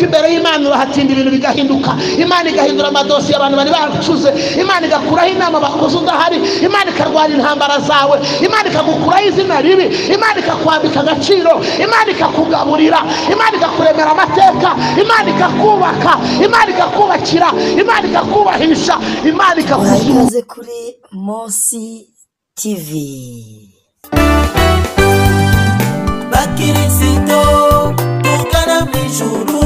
imbere y'Imana urahatinda ibintu bigahinduka. Imana igahindura amadosi y'abantu bari bacuze. Imana igakuraho inama bakoze udahari. Imana ikarwara intambara zawe. Imana ikagukuraho izina ribi. Imana ikakwambika agaciro. Imana ikakugaburira. Imana ikakuremera amateka. Imana ikakubaka. Imana ikakubakira. Imana ikakubahisha. Imana ikakuzura. Ikaze kuri Mosi TV. Bakirisito tugana mu ijuru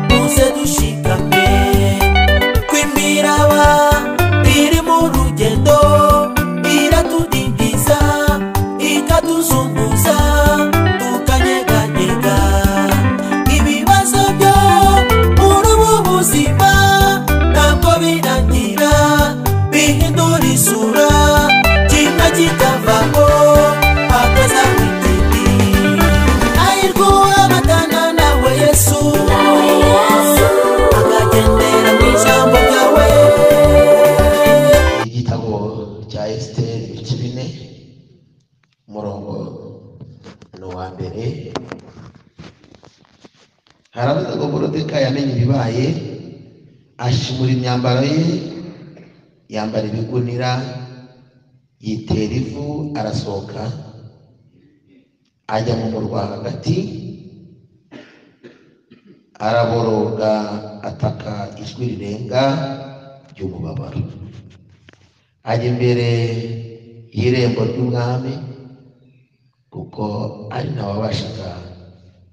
muze dushikame kwimiraba iri mu rugendo iratudindiza ikatuzunguza tukanyeganyega ibibazo byo muri ubu buzima ntabwo birangira bihindura isura kimwe kikavaho hakaza haravuga ngo Moridekayi yamenye ibibaye ashimura imyambaro ye yambara ibigunira yitera ivu arasohoka ajya mu murwa hagati araboroga ataka ijwi rirenga ry'umubabaro ajya imbere y'irembo ry'umwami kuko ari nawe wabashaga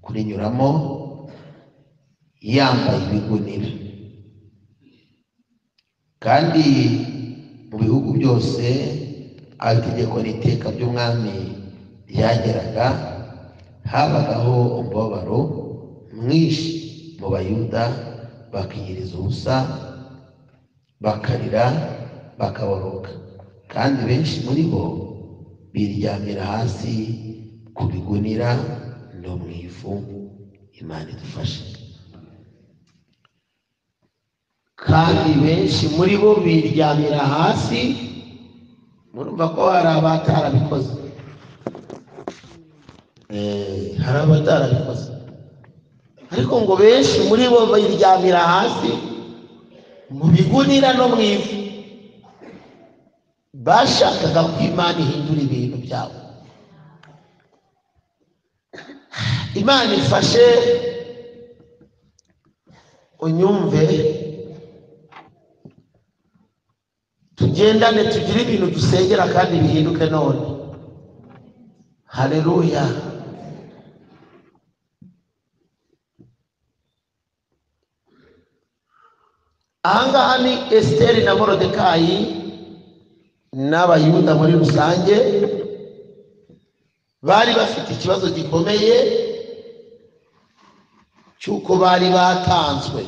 kurinyuramo yambaye ibigunira kandi mu bihugu byose itegeko n'iteka by'umwami ryageraga habagaho umubabaro mwinshi mu bayuda bakiyiriza ubusa bakarira bakaboroga kandi benshi muri bo biryamira hasi ku bigunira no mu ivu. Imana idufashe. Kandi benshi muri bo biryamira hasi, murumva ko hari abatarabikoze. Hari abatarabikoze ariko ngo benshi muri bo biryamira hasi mu bigunira no mu ivu. Bashakaga ko Imana ihindura ibintu byabo. Imana ifashe unyumve, tugendane tugire ibintu dusengera kandi bihinduke none. Haleluya. Ahangaha ni Esiteri na Moridekayi n'abayuda muri rusange bari bafite ikibazo gikomeye cy'uko bari batanzwe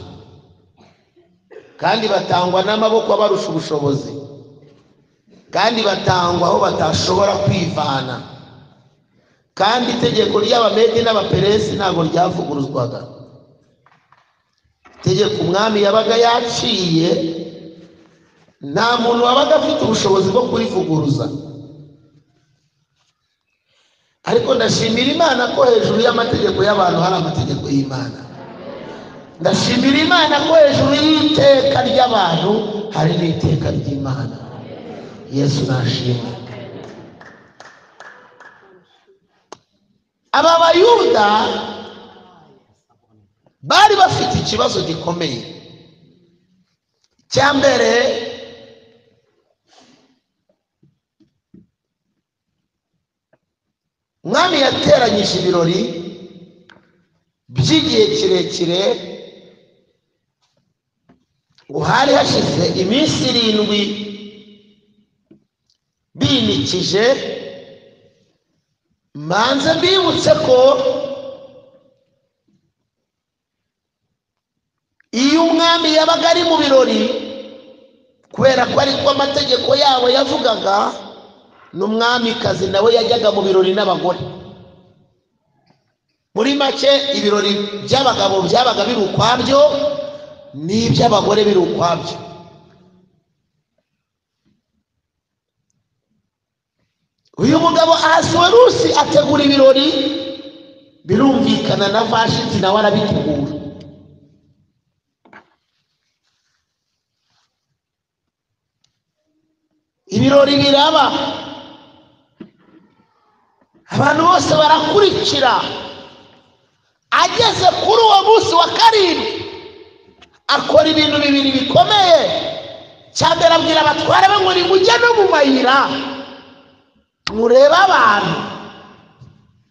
kandi batangwa n'amaboko abarusha ubushobozi kandi batangwa aho batashobora kwivana kandi itegeko ry'Abamedi n'Abaperesi ntabwo ryavuguruzwaga. Itegeko umwami yabaga yaciye nta muntu wabaga afite ubushobozi bwo kurivuguruza. Ariko ndashimira Imana ko hejuru y'amategeko y'abantu hari amategeko y'Imana. Ndashimira Imana ko hejuru y'iteka ry'abantu hari n'iteka ry'Imana. Yesu nashimwe. Aba bayuda bari bafite ikibazo gikomeye. Cya mbere, umwami yateranyije ibirori by'igihe kirekire ngo hari hashize iminsi 7 binikije. Manze mbibutse ko iyo umwami yabaga ari mu birori, kubera ko ariko amategeko yabo yavugaga, n'umwamikazi nawe yajyaga mu birori n'abagore. Muri make ibirori by'abagabo byabaga biri ukwabyo n'iby'abagore biri ukwabyo. Uyu mugabo Ahasuwerusi ategura ibirori, birumvikana na Vashiti nawe arabitegura. ibirori biraba, abantu bose barakurikira. Ageze kuri uwo munsi wa karindwi akora ibintu bibiri bikomeye. Cyambere abwira abatware be ngo nimujye no mu mayira murebe abantu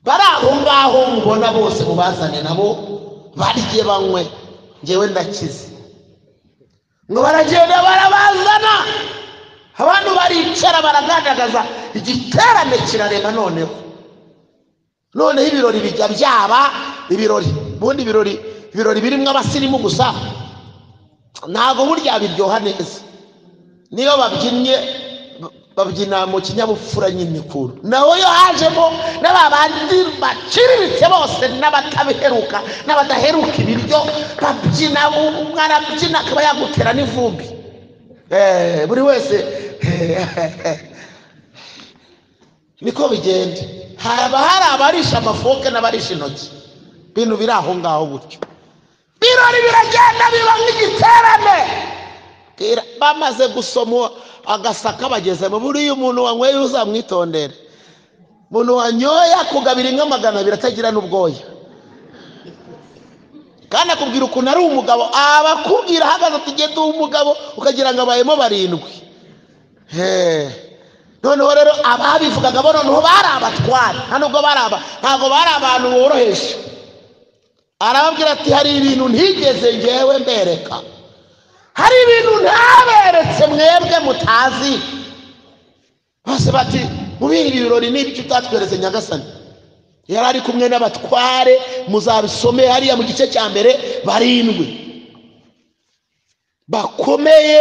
bari aho ngaho mubona bose mubazane nabo barye banywe, njyewe ndakize. Ngo baragenda barabazana, abantu baricara baragaragaza, igiterane kirarema. Noneho ibirori bijya byaba ibirori. Bundi ibirori birimo abasirimu gusa ntago burya biryoha neza. Niyo babyinnye babyina mu kinyabupfura nyine kuru. Naho yo hajemo n'abandi baciriritse bose n'abatabiheruka n'abadaheruka ibiryo babyina. Umwana abyina akaba yagutera n'ivumbi. Buri wese niko bigenda. Haba hari abarisha amafoke n'abarisha intoki. Bintu biri aho ngaho gutyo. Birori biragenda biba nk'igiterane. Bamaze gusoma agasaka bagezemo, buriya umuntu wanyweye uzamwitondere. Umuntu wanyoya kugabira inka 200 atagira n'ubwoya. Kandi akubwira ukuntu ari umugabo, abakubwira hagaze tugende umugabo ukagira ngo abayemo 7. Noneho rero ababivugaga bo noneho bari abatware, ntabwo bari abantu boroheje. Arababwira ati hari ibintu ntigeze ngewe mbereka, hari ibintu ntaberetse mwebwe mutazi. Bose bati mu bindi birori n'ibyo utatwereze Nyagasani. Yari ari kumwe n'abatware, muzabisome hariya mu gice cya mbere, 7 bakomeye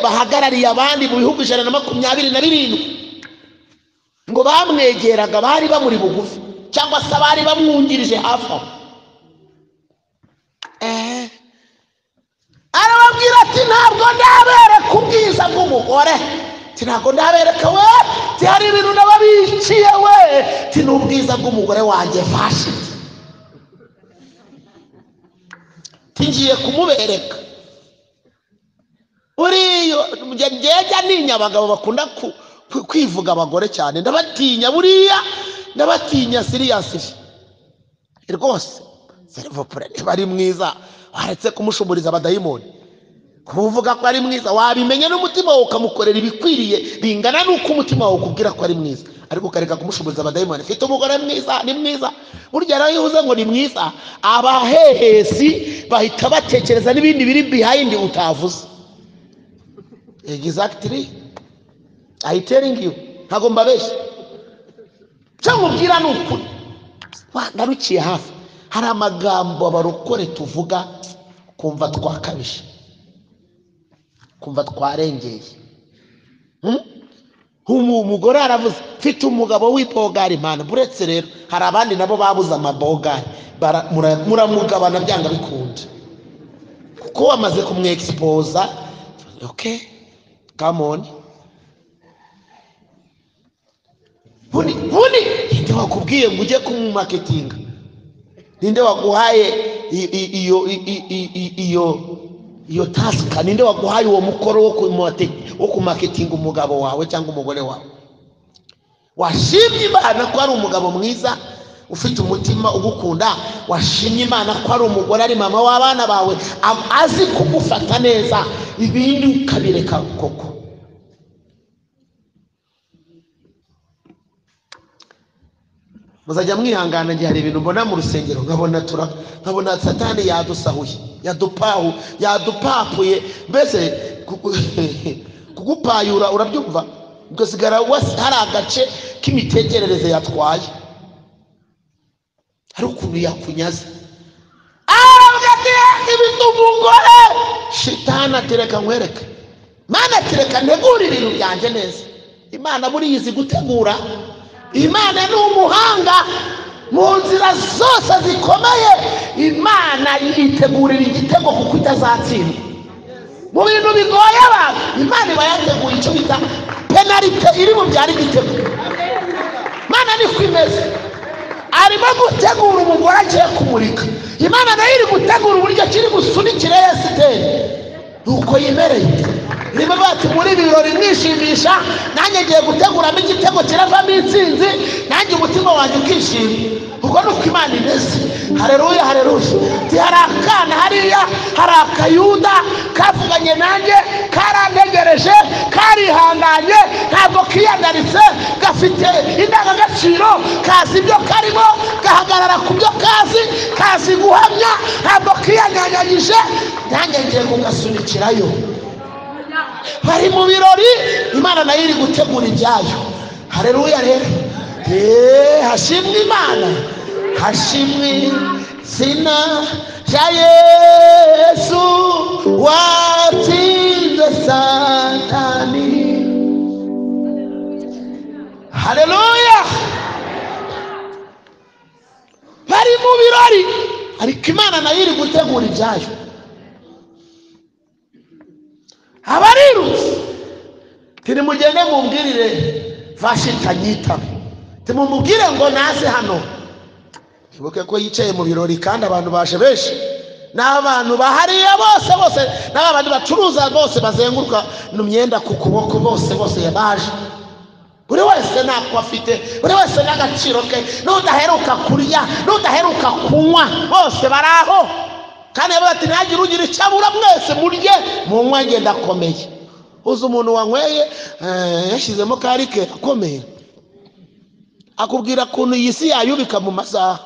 bahagarariye abandi mu bihugu 127. Ngo bamwegeraga bari bamuri bugufi cyangwa se bari bamwungirije hafi aho. Arababwira ati ntabwo ndabereka ubwiza bw'umugore, ntabwo ndabereka we, hari ibintu nababiciye we, n'ubwiza bw'umugore wanjye fashe, ngiye kumubereka. Buriyo njyeja ninya abagabo bakunda kwivuga abagore cyane, ndabatinya. Buriya ndabatinya serious rwose. Servopure bari mwiza, waretse kumushumuriza abadayimoni. Kuvuga ko ari mwiza wabimenye n'umutima wawe ukamukorera ibikwiriye bingana nuko umutima wawe ukubwira ko ari mwiza, ariko kareka kumushumuriza abadayimoni. Fite umugore mwiza, ni mwiza. Burya rero yuze ngo ni mwiza, abahehesi bahita batekereza n'ibindi biri behind utavuze. Exactly, I telling you, ntago mbabeshye. Cyangwa ubwira n'ukuri. Ngarukiye hafi, hari amagambo abarokore tuvuga kumva twakabisha, kumva twarengeye. Umugore aravuze mfite umugabo w'ibogari. Imana buretse rero hari abandi nabo babuze amabogari, muramugabana byanga bikunda kuko wamaze kumwexposa. Okay, come on. Buni ninde wakubwiye ngo ujye kumumarketinga? Ninde waguhaye iyo task? Ninde waguhaye uwo mukoro wo kumarketinga umugabo wawe cyangwa umugore wawe? Washimye Imana ko ari umugabo mwiza ufite umutima ugukunda, washimye Imana ko ari umugore ari mama w'abana bawe azi kugufata neza, ibindi ukabireka koko. Muzajya mwihangana ngiye hari ibintu mbona mu rusengero nkabona Satani yadusahuye, yadupapuye, mbese kugupayura. Urabyumva? Ugasigara hari agace k'imitekerereze yatwaye, hari ukuntu yakunyaze. Ibintu umugore shitana tereka nkwereke, Mana tereka ntegura ibintu byanje neza. Imana buri yizi gutegura. Imana ni umuhanga mu nzira zose zikomeye. Imana yitegurira igitego kuko itazatsindwa. Mu bintu bigoye abantu Imana iba yateguye icyo bita penalty iri mu byari igitego. Imana ni kwimeze, arimo gutegura umugore agiye kumurika. Imana nayo iri gutegura uburyo kiri gusunikira Esiteri nuko yimereye. niba bati muri ibirori mwishimisha nanjye ngiye guteguramo igitego kiravamo intsinzi nanjye umutima wanjye ukishima ubwo nuko Imana imeze haleluya haleluya hari akana hariya hari akayuda kavuganye nanjye karantegereje karihanganye ntabwo kiyandaritse gafite indangagaciro kazi ibyo karimo gahagarara ku byo kazi guhamya ntabwo kiyanyanyagije nanjye ngiye kugasunikirayo bari mu birori Imana nayo iri gutegura ibyayo haleluya rero hashimwe Imana hashimwe izina rya Yesu watsinze Satani haleluya bari mu birori ariko Imana nayo iri gutegura ibyayo abarirutse tirimugende mumbwirire Vashiti anyita timumubwire ngo naze hano ibuke ko yicaye mu birori kandi abantu baje benshi n'abantu bahariye bose n'abandi bacuruza bose bazenguruka n'imyenda ku kuboko bose yabaje buri wese nako afite buri wese n'agaciro ke n'udaheruka kurya n'udaheruka kunywa bose baraho kandi bati ntagire ugira icyabura mwese murye munywa ngenda akomeye uzi umuntu wanyweye yashizemo karike akomeye akubwira kuntu yisi yayubika mu masaha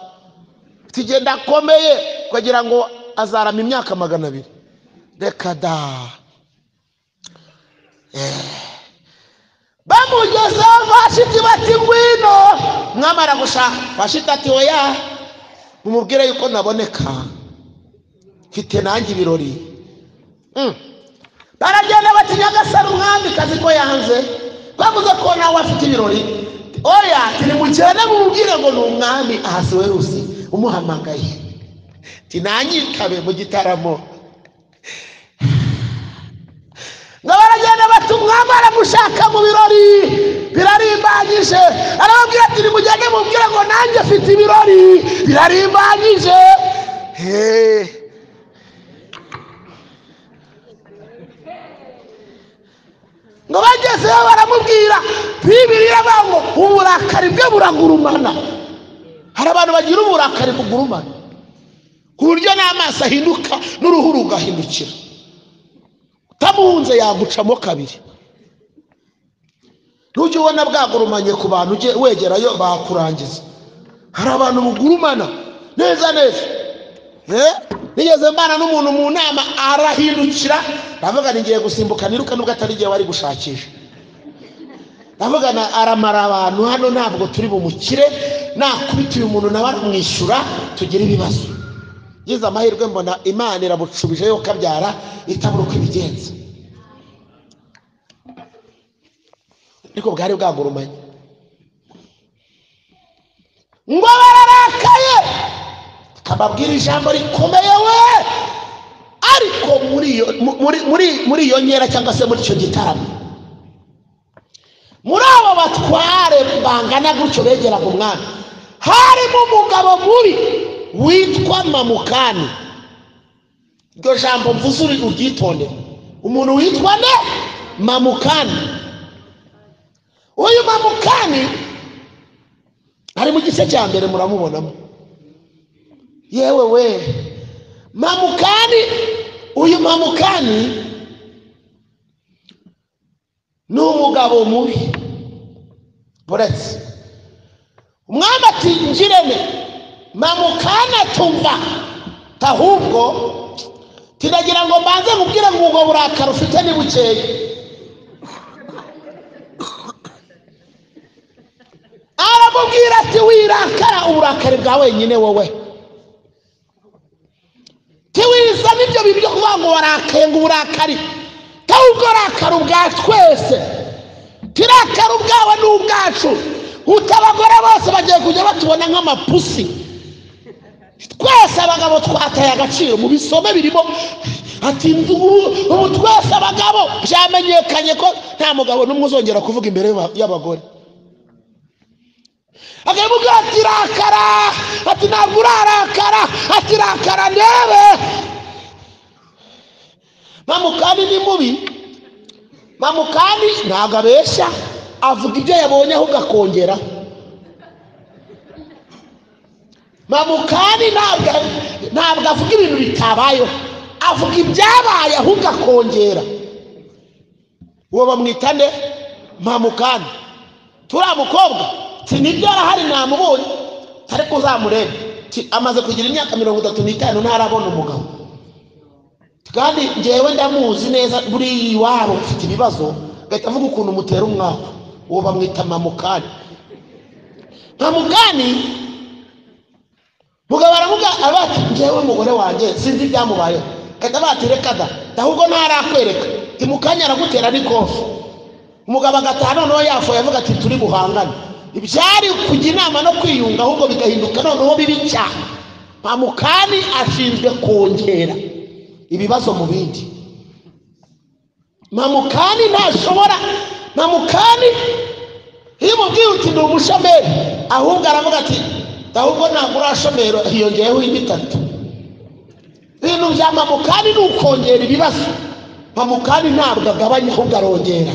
tigenda akomeye kugira ngo azarama imyaka 200 reka da bamugeze Vashiti bati ngwino mwamara gushaka Vashiti ati oya mumubwire yuko naboneka mfite nanjye ibirori baragenda bati Nyagasani umwami kazi ko yanze bavuze ko nawe afite ibirori oya tirimugende mubwire ngo ni umwami Ahasuwerusi umuhamagaye tinanyitabe mu gitaramo ngo baragenda bati umwami aramushaka mu birori birarimbanyije arababwira ati nimugende mubwire ngo nanjye afite ibirori birarimbanyije ngo bagezeyo baramubwira Bibiliya ngo uburakari bwe buragurumana hari abantu bagira uburakari bugurumana ku buryo n'amaso ahinduka n'uruhu rugahindukira utamuhunze yagucamo kabiri ntujye ubona bwagurumanye ku bantu ujye wegerayo bakurangiza hari abantu bugurumana neza nigeze mbana n'umuntu mu nama arahindukira ndavuga ngiye gusimbuka niruka nubwo atari igihe wari gushakisha ndavuga aramara abantu hano ntabwo turi bumukire nakubitiye umuntu nawe aramwishyura tugira ibibazo yize amahirwe mbona Imana irabucubije yo kabyara itabura uko ibigenza niko bwari bwagurumanye ngo bararakaye kababwira ijambo rikomeye we ariko muri iyo nkera cyangwa se muri icyo gitaramo muri abo batware bangana gutyo begeraga umwami harimo umugabo mubi witwa Mamukani iryo jambo mvuze uryitondere umuntu witwa Mamukani uyu Mamukani ari mu gice cya mbere muramubonamo yewe we Mamukani uyu Mamukani ni umugabo mubi buretse umwami ati ngirene Mamukani atumva ahubwo tiragira ngo mbanze nkubwire ngo ubwo burakari ufite ni bukeye aramubwira ati wirakara uburakari bwa wenyine wowe tiwiza nibyo bibyo kuvuga ngo warakaye ngo uburakari ahubwo rakara ubwa twese tirakara ubwawe n'ubwacu utabagore bose bagiye kujya batubona nk'amapusi twese abagabo twataye agaciro mu bisome birimo ati ubu twese abagabo byamenyekanye ko nta mugabo n'umwe uzongera kuvuga imbere y'abagore akamubwira ati rakara ati ntabwo urarakara ati rakara ndebe Mamukani ni mubi Mamukani ntabwo abeshya, avuga ibyo yabonye ahubwo akongera. Mamukani ntabwo avuga ibintu bitabayeho, avuga ibyabaye ahubwo akongera. Uwo bamwita nde? Mamukani. Turiya mukobwa sinibyo arahari namubonye, ariko uzamurebe amaze kugira imyaka 35 ntarabona umugabo, kandi njyewe ndamuzi neza. Buri iwabo ufite ibibazo gahita avuga ukuntu mutera umwaka. Uwo bamwita Mamukani. Mamukani mugabo aravuga abati njyewe umugore wanjye sinzi ibyamubayeho, gahita batireka da ahubwo ntarakwereka timukanya aragutera n'ikofi. Umugabo agataha noneho yafoye avuga ati turi buhangane. Ibyari kujya inama no kwiyunga ahubwo bigahinduka noneho bibi cyane. Mamukani ashinzwe kongera ibibazo mu bindi. Mamukani ntashobora. Mamukani iyo mubwiye uti ndi umushomeri ahubwo aravuga ati ahubwo ntabwo urashomera, hiyongeyeho indi 3. Ibintu bya Mamukani ni ukongera ibibazo. Mamukani ntabwo agabanya ahubwo arongera.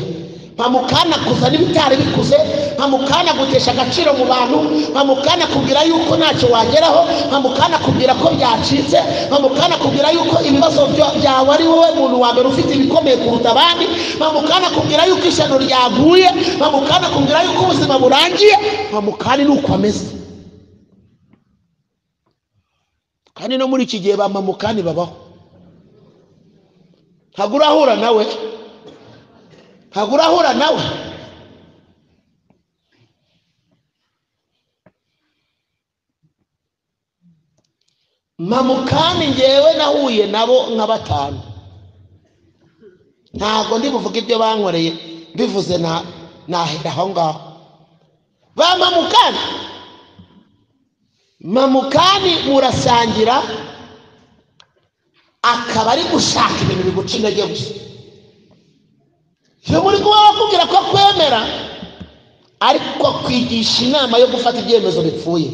Mamukani akuza n'ibitari bikuze. Mamukani agutesha agaciro mu bantu. Mamukani akubwira yuko ntacyo wageraho. Mamukani akubwira ko byacitse. Mamukani akubwira yuko ibibazo byawe ari wowe muntu wa mbere ufite ibikomeye kuruta abandi. Mamukani akubwira yuko ishyano ryaguye. Mamukani akubwira yuko ubuzima burangiye. Mamukani ni uko ameze. Kandi no muri iki gihe ba Mamukani babaho. Ntabwo urahura nawe, ntabwo urahura nawe. Mamukani njyewe nahuye nabo nka 5. Ntabwo ndi buvuga ibyo bankoreye, bivuze nahera aho ngaho. Ba Mamukani, Mamukani murasangira akaba ari gushaka ibintu biguca intege gusa. Iyo muri kuba bakubwira ko kwemera ariko kwigisha inama yo gufata ibyemezo bipfuye.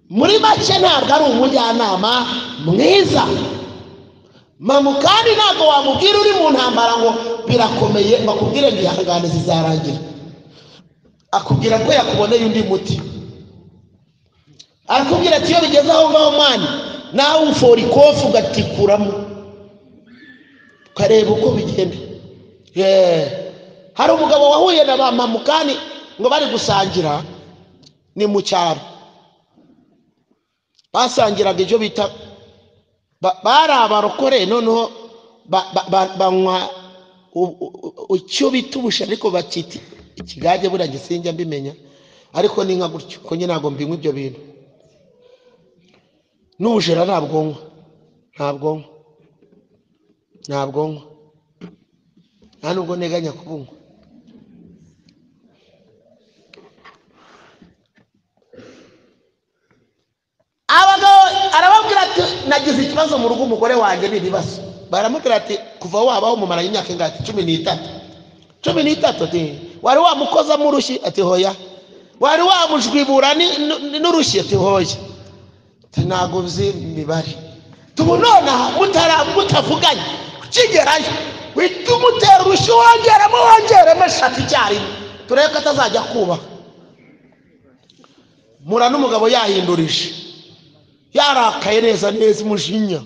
Muri make ntabwo ari umujyanama mwiza. Mamukani ntabwo wamubwira uri mu ntambara ngo birakomeye bakubwire ngo ihangane zizarangira. Akubwira ko yakuboneye undi muti. Akubwira ati iyo bigeze aho ngaho mani nawe ufora ikofu ugatikuramo ukareba uko bigenda. Hari umugabo wahuye na ba Mamukani ngo bari gusangira ni mu cyaro. Basangiraga ibyo bita bari abarokore, noneho banywa icyo bita ubusha, ariko bakita ikigage. Buriya gisinjya mbimenya, ariko ni nka gutyo ko nyine ntabwo mbinywa ibyo bintu. N'ubujera ntabwo nywa, ntabwo nywa, nta nubwo nteganya kubunywa. Abagabo arababwira ati nagize ikibazo mu rugo, umugore wanjye ni ibibazo. Baramubwira ati kuva wabaho mumara imyaka ingati? 13. 13 ati wari wamukoza mu rushyi? Ati hoya. Wari wamujwibura n'urushyi? Ati hoya. Ntabwo uzi imibare. Tubunona mutavuganye ukigerayo wita umutera urushyi wongeremo 3 icyarimwe, turebe ko atazajya kuba. Mura n'umugabo yahindurije, yarakaye neza umujinya.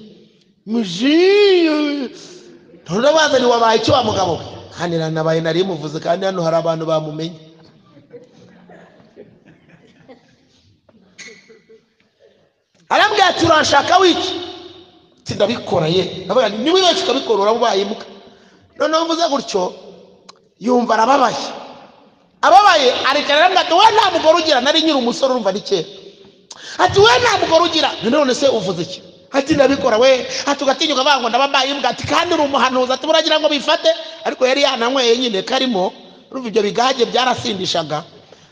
Ntunabaza ni wabaye icyo wa mugabo we? Hanira nabaye nari muvuze, kandi hano hari abantu bamumenye. Arambwira ati urashaka wiki? Ndabikora ye. Nabaga ni wiwe kikabikora urabaye imuka. Noneho mvuze gutyo yumva ababaye arikana ngo we nta mugore ugira. Nari nyiri umusore urumva ni kera. Ati we nta mugore ugira. None se uvuze iki? Ati ndabikora we. Ati ugatinyuka bango ndababaye imbwa. Ati kandi uri umuhanuzi. Ati buragira ngo bifate. Ariko yari yananyweye nyine karimo. Urumva ibyo bigage byarasindishaga.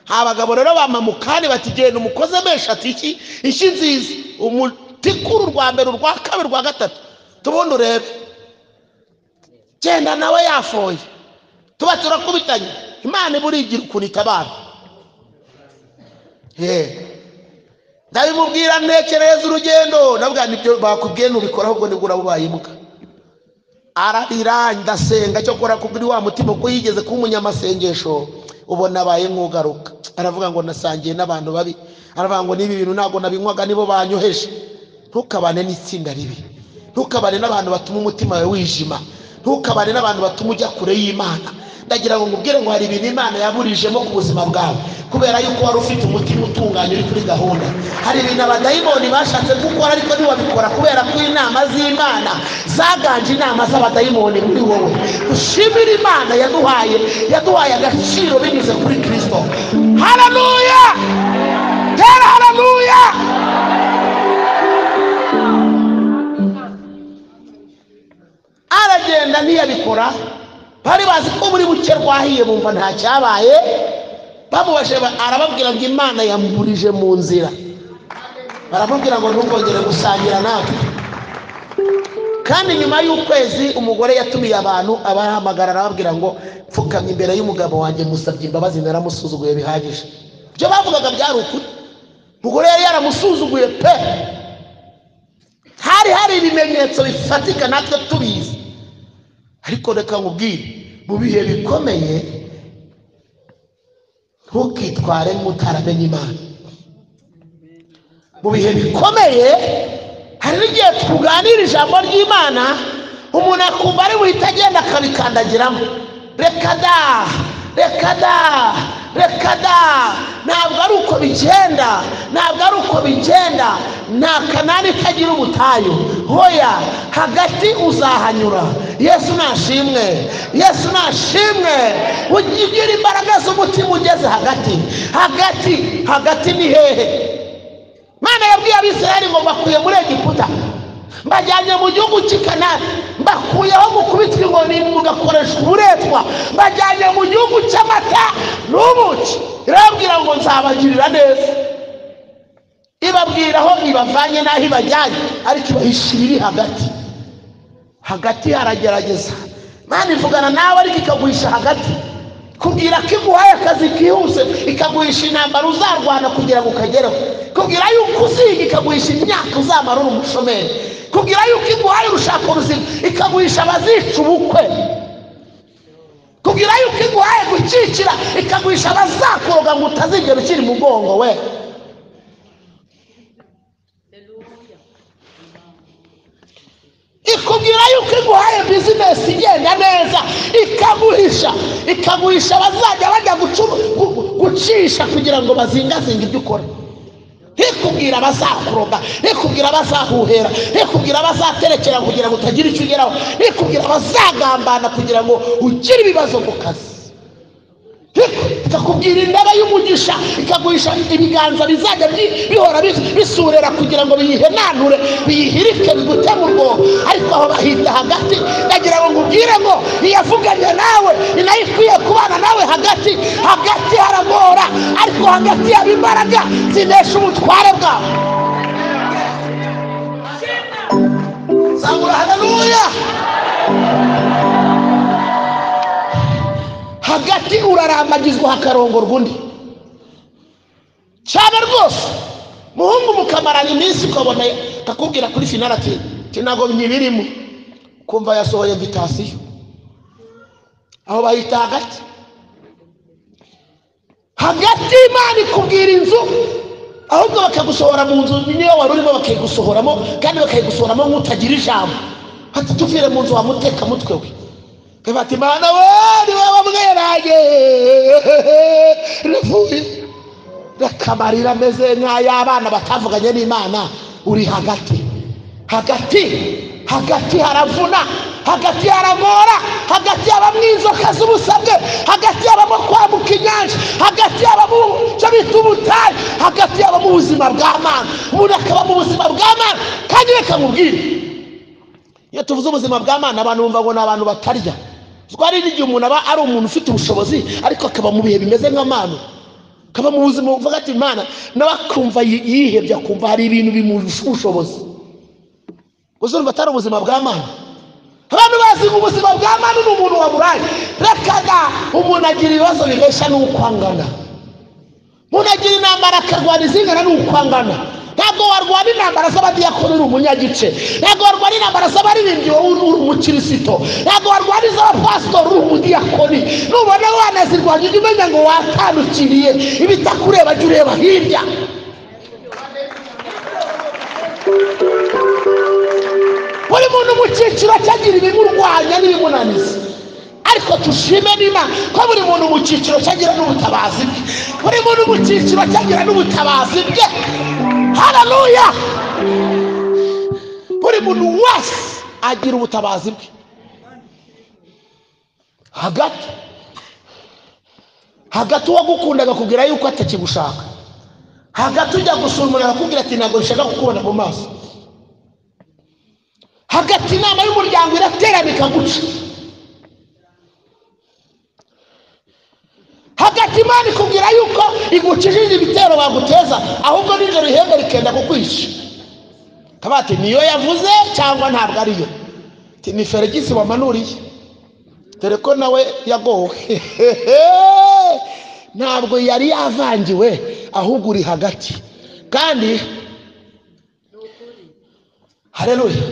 Abagabo rero ba Mamukani bati genda umukoze mesha ati iki nziza umutikuru rwa mbere urwa kabiri rwa gatatu tubundi urebe. Genda nawe yafoye tuba turakubitanye. Imana iburigira ukuntu itabara. Ndabimubwira ntekereza urugendo. Nabwo nibyo bakubwiye nubikora ahubwo nibwo urabubaye imuka. ararira ndasenga cyo kora kubiri wa mutima ko yigeze ku munyamasengesho ubona abaye nk'ugaruka aravuga ngo nasangiye n'abantu babi aravuga ngo nibi bintu nago nabinywaga nibo banyoheje ntukabane n'itsinda ribi ntukabane n'abantu batuma umutima wawe wijima ntukabane n'abantu batuma ujya kure y'Imana ndagira ngo ngubwire ngo hari ibintu Imana yaburijemo ku buzima bwawe kubera yuko wari ufite umutima utunganye uri kuri gahunda hari ibintu abadayimoni bashatse gukora ariko ntiwabikora kubera ko inama z'Imana zaganje inama z'abadayimoni muri wowe ushimira Imana yaduhaye agaciro binyuze kuri Kristo haleluya tera haleluya aragenda ntiyabikora bari bazi ko muri buke rwahiye bumva nta cyabaye bamubashe arababwira ngo Imana yamburije mu nzira barababwira ngo ntugongere gusangira natwe kandi nyuma y'ukwezi umugore yatumiye abantu abahamagara arababwira ngo pfukamye imbere y'umugabo wanjye musabye imbabazi naramusuzuguye bihagije byo bavugaga byari ukuri umugore yari yaramusuzuguye pe hari ibimenyetso bifatika natwe tubizi ariko reka nkubwire mu bihe bikomeye ntukitware nk'utaramenye Imana mu bihe bikomeye hari n'igihe tuganira ijambo ry'Imana umuntu akumva ari buhita agenda akabikandagiramo reka da ntabwo ari uko bigenda nta Kanani kagira ubutayu hoya hagati uzahanyura Yesu nashimwe ugira imbaraga z'umutima ugeze hagati ni hehe Mana yabwiye Abisirayeli ngo bakuye muri Egiputa mbajyanye mu gihugu cy'Ikanani mbakuyeho mukubitwa inkoni mugakoresha uburetwa mbajyanye mu gihugu cy'amata n'ubuki irababwira ngo nzabagirira neza ibabwiraho ibavanye n'aho ibajyanye ariko ibahishira iri hagati haragerageza Mana ivugana nawe ariko ikaguhisha hagati kubwira ko iguhaye akazi kihuse ikaguhisha intambara uzarwana kugira ngo ukagereho kubwira yuko uziga ikaguhisha imyaka uzamara uri umushomeri kubwira yuko iguhaye urushako ruzima ikaguhisha abazica ubukwe kubwira yuko iguhaye gukikira ikaguhisha abazakuroga ngo utazigera ukiri mugongo we ikubwira yuko iguhaye business igenda neza ikaguhisha abazajya bajya gucisha kugira ngo bazingazinga ibyo ukora ikubwira abazakuroga ikubwira abazahuhera ikubwira abazaterekera kugira ngo utagira icyo ugeraho ikubwira abazagambana kugira ngo ugire ibibazo mu kazi ikakubwira indaba y'umugisha ikaguhisha ibiganza bizajya bihora bisurera kugira ngo biyihenanure biyihirike bigute mu rwobo ariko aho bahita hagati ndagira ngo ngubwire ngo iyavuganye nawe ni nayo ikwiye kubana nawe hagati haragora ariko hagati yaba imbaraga zinesha ubutware bwawe zamura haleluya hagati urarambagizwa hakarongorwa undi cyane rwose muhungu mukamarana iminsi ukabona akakubwira kuri finale ati ntago nyibirimo kumva yasohoye invitation aho bahita hagati Imana ikubwira inzu ahubwo bakagusohora mu nzu niyo wari urimo bakayigusohoramo kandi bakayigusohoramo nk'utagira ijambo ati tuvire mu nzu wamuteka mutwe we bati Mana wari wabamweraye revuye rakamarira ameze nk'ay'abana batavuganye n'Imana uri hagati haravuna hagati haramora hagati habamo inzoka z'ubusabwe hagati habamo kwambuka inyanja hagati habamo icyo bita ubutayu hagati habamo ubuzima bw'Imana umuntu akaba mu buzima bw'Imana kandi reka mubwire iyo tuvuze ubuzima bw'Imana abantu bumva ngo ni abantu batarya twari n'igihe umuntu aba ari umuntu ufite ubushobozi ariko akaba mu bihe bimeze nk'amano akaba mu buzima uvuga ati Imana nawe akumva yihebye akumva hari ibintu bimurusha ubushobozi uzumva atari ubuzima bw'Imana abantu bazi ngo ubuzima bw'Imana ni umuntu waburaye rekaga umuntu agira ibibazo bigashya n'uko angana umuntu agira intambara akarwana izingana n'uko angana ntabwo warwana intambara z'abadiyakoni uri umunyagice, ntabwo warwana intambara z'abaririmbyi wowe uri umukirisito, ntabwo warwana iz'abapasitori uri umudiyakoni. nubona wanazirwanya ujye umenya ngo watandukiriye ibitakureba, jya ureba hirya. buri muntu mu cyiciro cyagira ibimurwanya n'ibimunaniza, ariko tushime n'Imana ko buri muntu mu cyiciro cyagira n'ubutabazi bwe, buri muntu mu cyiciro cyagira n'ubutabazi bwe. Haleluya! buri muntu wese agira ubutabazi bwe. hagati uwagukundaga kugira yuko atakigushaka, hagati ujya gusura umuntu akakubwira ati ntabwo nshaka kukubona mu maso, hagati inama y'umuryango iraterana ikaguca, hagati Imana ikubwira yuko igukijije ibitero baguteza, ahubwo nijoro ihembe rikenda kukwisha. kabati niyo yavuze cyangwa ntabwo ariyo? ni Feregisi wamanuriye, dore ko nawe yagowe. ntabwo yari yavangiwe, ahubwo uri hagati. kandi haleluya,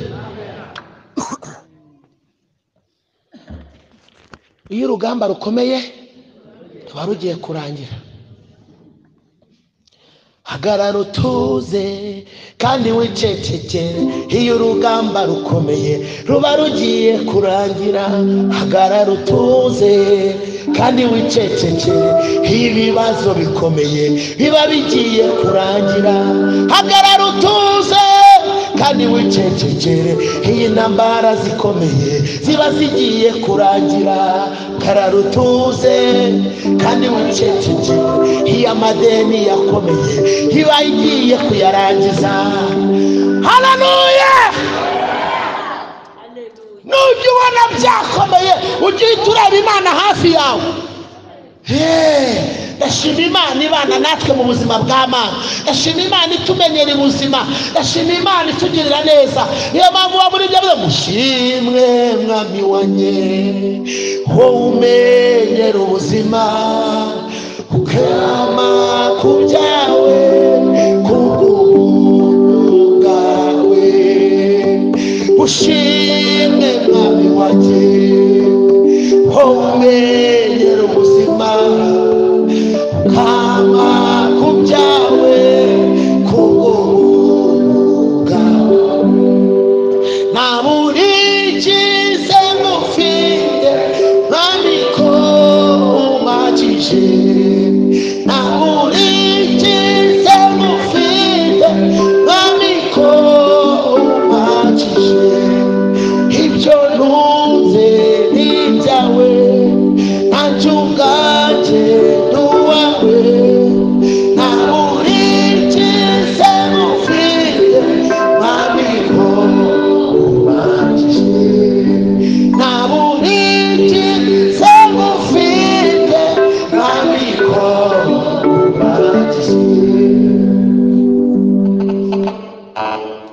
iyo urugamba rukomeye ruba rugiye kurangira, hagarara utuze kandi wicecekere. iyo urugamba rukomeye ruba rugiye kurangira, hagarara utuze kandi wicecekere. iyo ibibazo bikomeye biba bigiye kurangira, hagarara utuze kandi wicecekere. iyo intambara zikomeye ziba zigiye kurangira, hagarara utuze kandi wicecekere. iyo amadeni yakomeye iba igiye kuyarangiza. Haleluya! nujya ubona byakomeye ujye uhita ureba Imana hafi yawe. ndashima Imana ibana natwe mu buzima bw'Imana, ndashima Imana itumenyera ubuzima, ndashima Imana itugirira neza. niyo mpamvu wa muri byo mushimwe mwami wanjye, wowe umenyera ubuzima ukama ku byawe kubw'ubuntu bwawe. ushimwe mwami wanjye, wowe umenyera ubuzima ukama ku byawe kubw'ubuntu bwawe. nta burikize ngufite mwami ko umajije,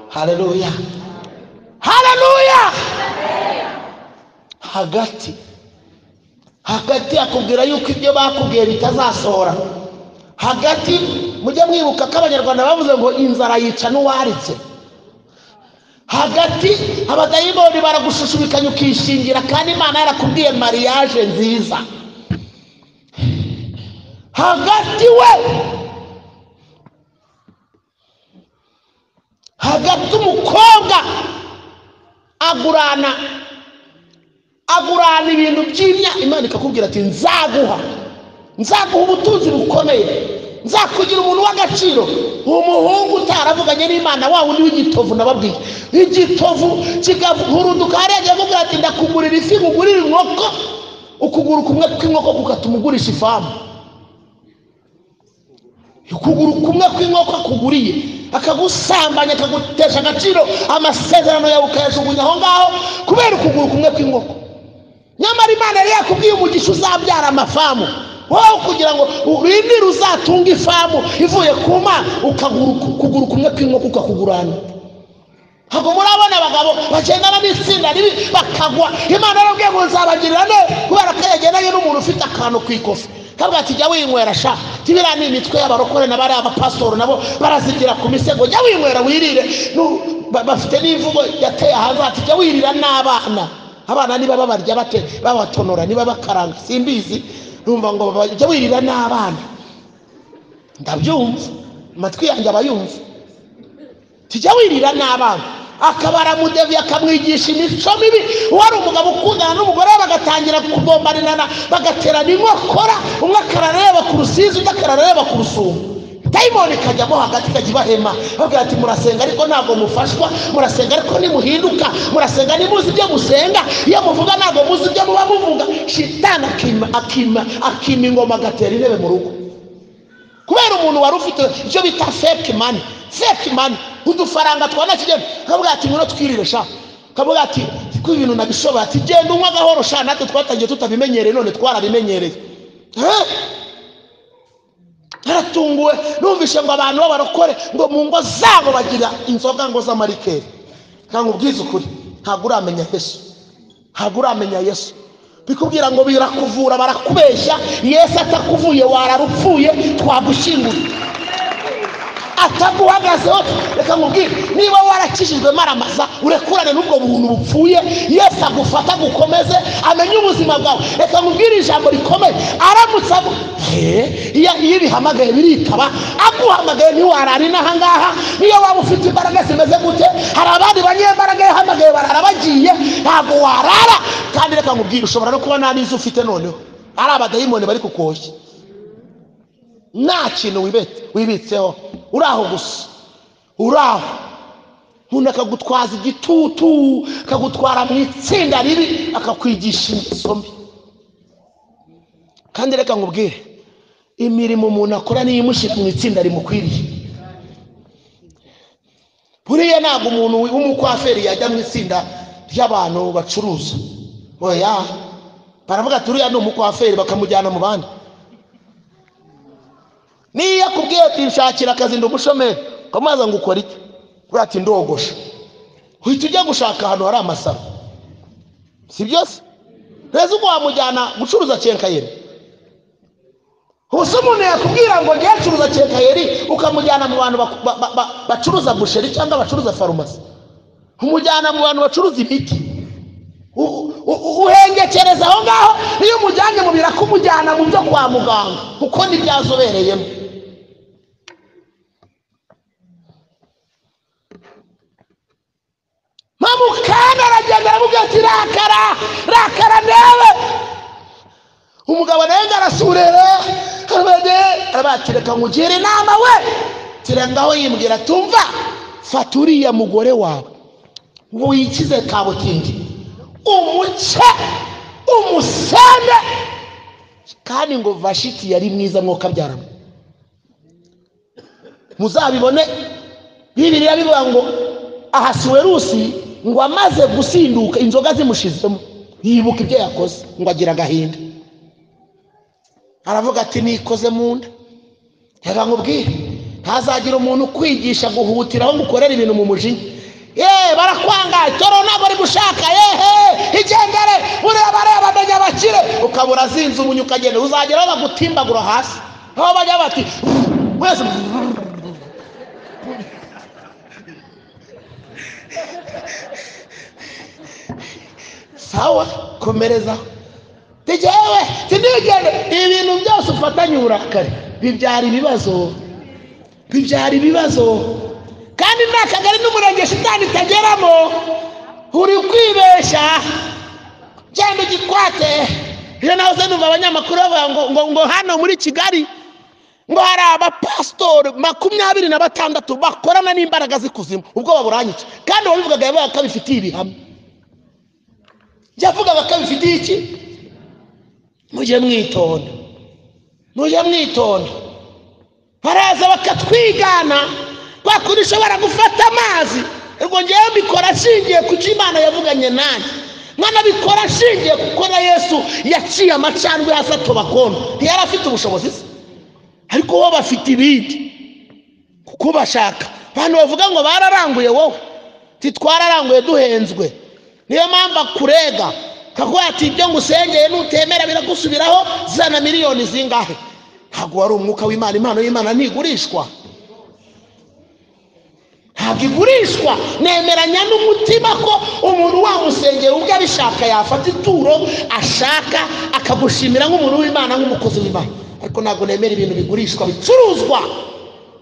haleluya, haleluya. hagati akubwira yuko ibyo bakubwiye bitazasohora. hagati mujye mwibuka ko abanyarwanda bavuze ngo inzara yica n'uwaritse. hagati abadayimoni baragushushubikanya ukishingira, kandi Imana yarakubwiye mariage nziza. hagati umukobwa agurana ibintu by'imya, Imana ikakubwira ati nzaguha ubutunzi bukomeye, nzakugira umuntu w'agaciro. umuhungu utaravuganye n'Imana, wa wundi w'igitovu nababwiye, igitovu kigahurunduka hariya akakubwira ati ndakugurira ifi, nkugurira inkoko. ukuguru kumwe kw'inkoko kukatuma ugurisha ifamu, ukuguru kumwe kw'inkoko akuguriye akagusambanya, akagutesha agaciro, amasezerano yawe ukayajugunya aho ngaho kubera ukuguru kumwe kw'inkoko. nyamara Imana yari yakubwiye umugisha uzabyara amafamu, wowe kugira ngo urindire uzatunga ifamu ivuye ku Mana, ukuguru kumwe kw'inkoko ukakugurana. ntabwo murabona abagabo bagendana n'itsinda ribi bakagwa? Imana yarabwiye ngo nzabagirira neza, kubera ko yagendanye n'umuntu ufite akantu ku ikofi. kavuga ati jya winywera sha tibira ni imitwe y'abarokore n'abari abapasitoro nabo barazigira ku misego jya winywera wirire bafite n'imvugo yateye hanze ati jya wirira n'abana abana niba babarya bate babatonora niba bakaranga simbizi numva ngo jya wirira n'abana ndabyumva amatwi yanjye abayumva tijya wirira n'abana akabara mudevi akamwigisha imico mibi wari umugabo ukundana n'umugore bagatangira kubombarinana bagaterana inkokora umwe akarareba ku rusizi undi akarareba ku rusumo dayimoni kajyamo hagati kajibahema bavuga ati murasenga ariko ntabwo mufashwa murasenga ariko nimuhinduka murasenga nimuzi ibyo musenga iyo muvuga ntabwo muzi ibyo muba muvuga shitani akima ingoma agatera intebe mu rugo kubera umuntu wari ufite icyo bita fake money udufaranga twanakigenda kavuga ati muno twirire sha kavuga ati ko ibintu nabishobora ati genda unywa gahoro sha natwe twatangiye tutabimenyereye none twarabimenyereye aratunguwe numvishe ngo abantu b'abarokore ngo mu ngo zabo bagira inzoga ngo z'amarikeri kandi ubwiza ukuri ntabwo uramenya Yesu bikubwira ngo birakuvura barakubeshya Yesu atakuvuye wararupfuye twagushingura ataguhagazeho reka nkubwire niba warakijijwe maramaza urekurane n'ubwo buntu bupfuye Yesu agufata gukomeze amenye ubuzima bwawe reka nkubwire ijambo rikomeye aramutse iyo bihamagaye biritaba aguhamagaye ntiwarari n'ahangaha niyo waba ufite imbaraga zimeze gute hari abandi banyembaraga yahamagaye barara bagiye ntabwo warara kandi reka nkubwire ushobora no kuba nta n'izo ufite noneho ari abadayimoni bari kukoshya nta kintu wibitseho uraho gusa uraho umuntu akagutwaza igitutu akagutwara mu itsinda ribi akakwigisha ingeso mbi kandi reka nkubwire imirimo umuntu akora niyo imushyira mu itsinda rimukwiriye buriya ntabwo umuntu w'umukwaferi yajya mu itsinda ry'abantu bacuruza oya baravuga ati uriya ni umukwaferi bakamujyana mu bandi niyo akubwiye ati nshakira akazi ndi umushomeri ukamubaza ngo ukora iki uriya ati ndogosha uhita ujya gushaka ahantu hari amasaro si byose neza uko wamujyana gucuruza kenkayeri ubusa umuntu yakubwira ngo njye acuruza kenkayeri ukamujyana mu bantu bacuruza busheri cyangwa bacuruza farumasi umujyana mu bantu bacuruza imiti uhengekereza aho ngaho niyo umujyanye mu biraka umujyana mu byo kwa muganga kuko ntibyazobereyemo mamukana aragenda aramubwira ati rakara newe umugabo nawe ngarasurere arabatireka nkugire inama we tirengaho yimbwira tumva fata uriya mugore wawe wikize kabutindi umuce umusane kandi ngo Vashiti yari mwiza mwoka byaramo muzabibone Bibiliya bivuga ngo Ahasuwerusi ngo amaze gusinduka inzoga zimushizemo yibuka ibyo yakoze ngo agira agahinda aravuga ati nikoze munda reka nkubwire ntazagira umuntu kwigisha guhutiraho ngukorera ibintu mu mujinya barakwanga toro ntabwo ari gushaka igendere bareba amenya abakire ukabura zinze umunyu ukagenda uzageraho bagutimbagura hasi aho bajya bati wese sawa komereza tegewe tindigende ibintu byose ufatanye uburakari bibyara ibibazo kandi nakagari n'umurenge shitani itageramo uri kwibesha cyane gikwate iyo nahoze numva abanyamakuru bavuga ngo hano muri Kigali ngo hari abapastori 26 bakorana n'imbaraga zikuzimu ubwo baburanyice kandi babivugaga yabaga kabifitiye ibihamya yavugaga kabifitiye iki mujye mwitonda baraza bakatwigana bakuri shobora gufata amazi ngo ngewe mbikora shingiye ku Imana yavuganye nanjye mwana bikora shingiye kuko na Yesu yaciye amacandwe hasi atobakondo ntiyari afite ubushobozi ariko bo bafite ibindi kuko bashaka abantu bavuga ngo bararanguye wowe titwararanguye duhenzwe niyo mpamvu akurega kaguha ati ibyo ngusengeye nutemera biragusubiraho zana miliyoni zingahe. Ntabwo wari umwuka w'Imana. Impano y'Imana ntigurishwa, ntabwo igurishwa. Nemeranya n'umutima ko umuntu wamusengera ubwo abishaka yafata ituro ashaka akagushimira nk'umuntu w'Imana, nk'umukozi w'Imana. Ariko ntabwo nemera ibintu bigurishwa bicuruzwa.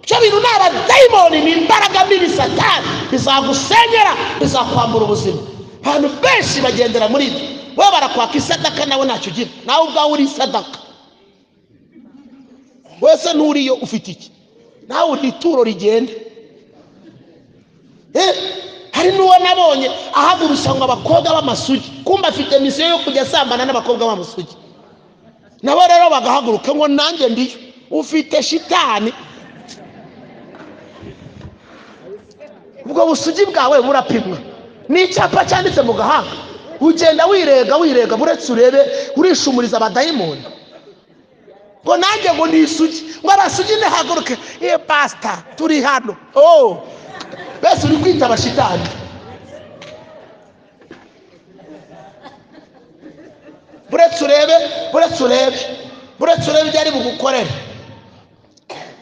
Cyo bintu ni abadayimoni, ni imbaraga mbi, Satani bizagusenyera, bizakwambura ubuzima. Abantu benshi bagendera muri ibyo. Wowe barakwaka isadaka nawe ntacyo ugira, nawe ubwawe uri isadaka. Wese nturiyo ufite iki? Nawe uri ituro rigenda. Hari n'uwo nabonye ahagurusha ngo abakobwa b'amasugi, kumba afite misiyo yo kujya asambana n'abakobwa b'amasugi. Nabo rero bagahaguruka ngo nanjye ndiyo. Ufite shitani. Ubwo busugi bwawe burapimwa. Ni icyapa cyanditse mu gahanga. Ugenda wirega buretse urebe urishumuriza abadayimoni. Ngo nanjye ngo nisugi, ngo abasugi ntihaguruke. Pastor turi hano. Bese uri kwita abashitani. Buretse urebe byari bugukorera.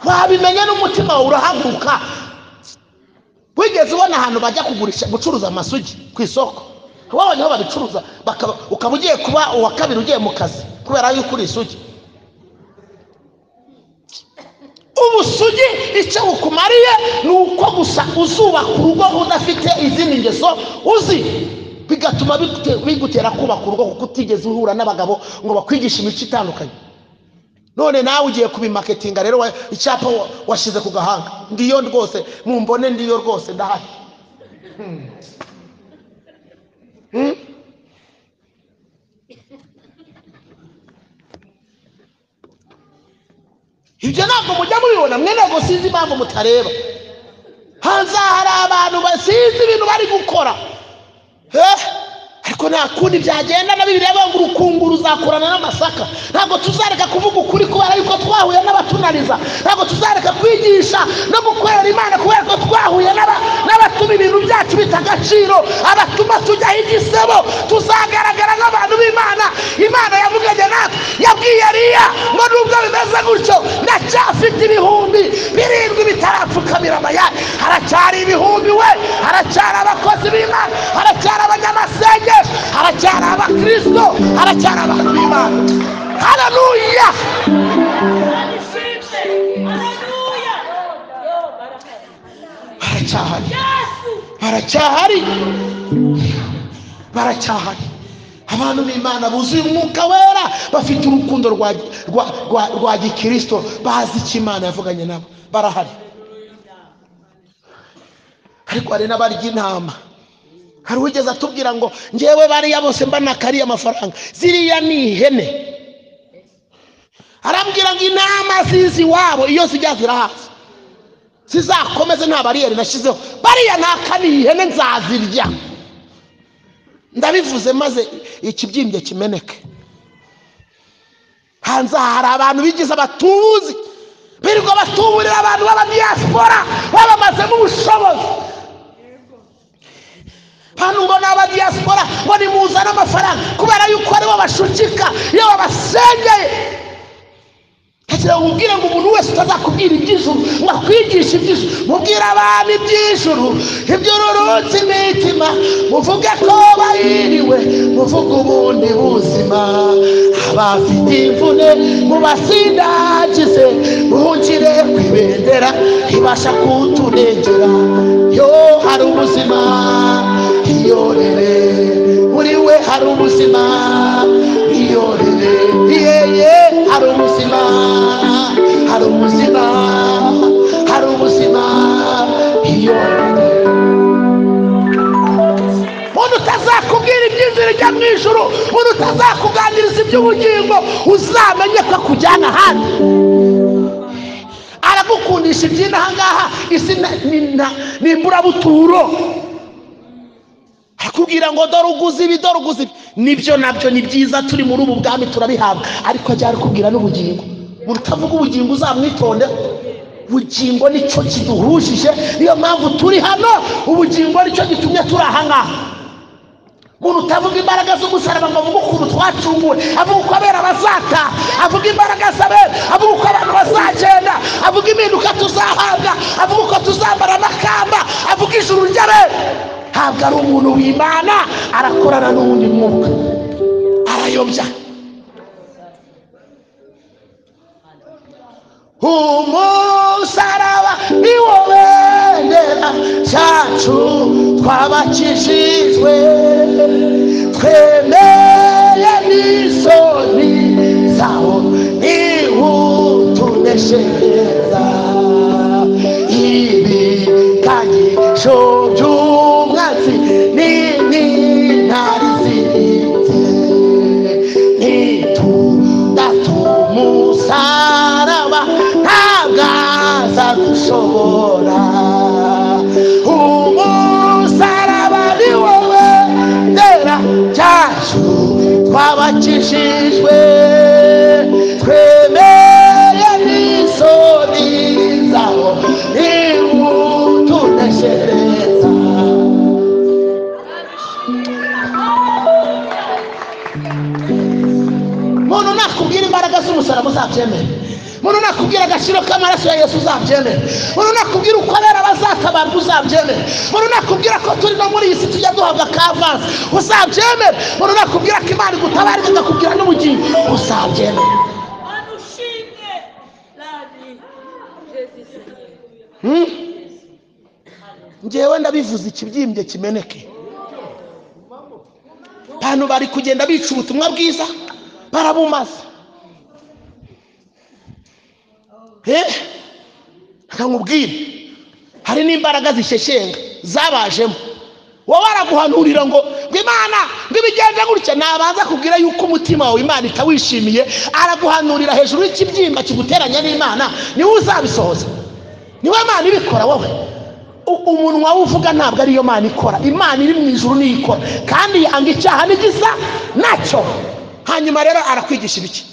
Wabimenya n'umutima wawe urahaguruka. Wigeze ubona ahantu bajya gucuruza amasugi ku isoko? Wabonye aho babicuruza ukaba ugiye kuba uwa kabiri ugiye mu kazi kubera yuko uri isugi? Ubusugi icyo bukumariye ni uko gusa uzubaka urugo udafite izindi ngeso uzi, bigatuma bigutera kubaka urugo kuko utigeze uhura n'abagabo ngo bakwigishe imico itandukanye. None nawe ugiye kubimarketinga rero icyapa washize ku gahanga. Ndiyo rwose mumbone, ndiyo rwose ndahari. Ibyo ntabwo mujya mubibona, mwe ntabwo sinzi impamvu mutareba. Hanze hari abantu basize ibintu bari gukora. Ariko nta kundi byagenda na Bibiliya ngo urukungu ruzakurana n'amasaka. Ntabwo tuzareka kuvuga ukuri kubera yuko twahuye n'abatunaniza. Ntabwo tuzareka kwigisha no gukorera Imana kubera ko twahuye n'abatuma ibintu byacu bitagaciro, abatuma tujyaho igisebo. Tuzagaragara nk'abantu b'Imana. Imana yavuganye natwe, yabwiye Eliya ngo nubwo bimeze gutyo ndacyafite ibihumbi 7 bitarapfukamira amayari. Haracyari ibihumbi we, haracyari abakozi b'Imana, haracyari abanyamasengesho, haracyari abakristo, haracyari abantu b'Imana. Haleluya! Baracyahari abantu b'Imana buzuye umwuka wera, bafite urukundo rwa gikristo, bazi icyo Imana yavuganye nabo. Barahari. Ariko hari n'abarya intama. Hari wigeze atubwira ngo ngewe bariya bose mbanakariye amafaranga, ziriya ni ihene. Arambwira ngo intama zizi wabo iyo zijya zirahaza zizakomeze nta bariyeri nashizeho, bariya ntakaniye ihene nzazirya. Ndabivuze maze ikibyimbye kimeneke. Hanze hari abantu bigize abatubuzi, birirwa batuburira abantu b'abadiaspora babamazemo ubushobozi. Hano ngo n'abadiaspora ngo nimuzana amafaranga kubera yuko aribo bashukika iyo babasengeye. Hakira ubwire ngo umuntu wese utazakubwira iby'ijuru ngo akwigishe iby'ijuru. Mubwira abantu iby'ijuru, iby'ururutse imitima, muvuge ko bahiriwe, muvuge ubundi buzima. Abafite imvune mubasindagize, muhungire kwibendera ibasha kutunengera. Yo hari ubuzima, iyorere muri we hari ubuzima, iyorere yeye hari ubuzima, hari ubuzima, hari ubuzima, iyorere. Umuntu utazakubwira iby'inzira ijya mu ijuru, umuntu utazakuganiriza iby'ubugingo, uzamenye ko akujyana ahandi. Aragukundisha iby'inaha ngaha, isi ni imburabuturo. Akubwira ngo dore uguze ibi, dore uguze ibi. Nibyo nabyo ni byiza, turi muri ubu bwami turabihabwa, ariko ajya arikubwira n'ubugingo. Utavuga ubugingo uzamwitonde. Ubugingo nicyo kiduhujije, niyo mpamvu turi hano. Ubugingo nicyo gitumye turi aha ngaha. umuntu utavuga imbaraga z'umusaraba ngo avuge ukuntu twacunguwe, avuga uko abera bazata, avuga imbaraga z'abera, avuga uko abantu bazagenda, avuga impinduka tuzahabwa, avuga uko tuzambara amakamba, avuga ijuru ry'abera. Ntabwo ari umuntu w'Imana, arakorana n'uwundi mwuka, arayobya. Umusaraba ni wo bendera cyacu twabakijijwe, twemeye n'isoni zawo niwutuneshereza. Ibikangisho by'umwanzi n'intare ziritse, nitudatumumusaraba ntabwo azadushobora. Umusaraba ni wo bendera cyacu twabakijijwe, twemeye n'isoni zawo niwutuneshereza. Muntu nakubwira imbaraga z'umusaraba uzabyemere. Muntu nakubwira agaciro k'amaraso ya Yesu uzabyemere. Muntu nakubwira uko abera bazatabarwa uzabyemere. Muntu nakubwira ko turi no muri iyi si tujya duhabwa kavansi uzabyemere. Muntu nakubwira ko Imana igutabara ikakubwira n'ubugingo uzabyemere. Njyewe ndabivuze ikibyimbye kimeneke. Abantu bari kugenda bica ubutumwa bwiza barabumaze. Nkubwire hari n'imbaraga zisheshenga zabajemo. Wowe araguhanurira ngo Imana ngibigende gutya, nabanza kubwira yuko umutima wawe Imana itawishimiye, araguhanurira hejuru y'ikibyimba kiguteranya n'Imana, niwe uzabisohoza, niwe Imana ibikora. Wowe umunwa uvuga ntabwo ariyo Imana ikora. Imana iri mu ijuru niyo ikora, kandi yanga icyaha n'igisa nacyo. Hanyuma rero arakwigisha ibiki?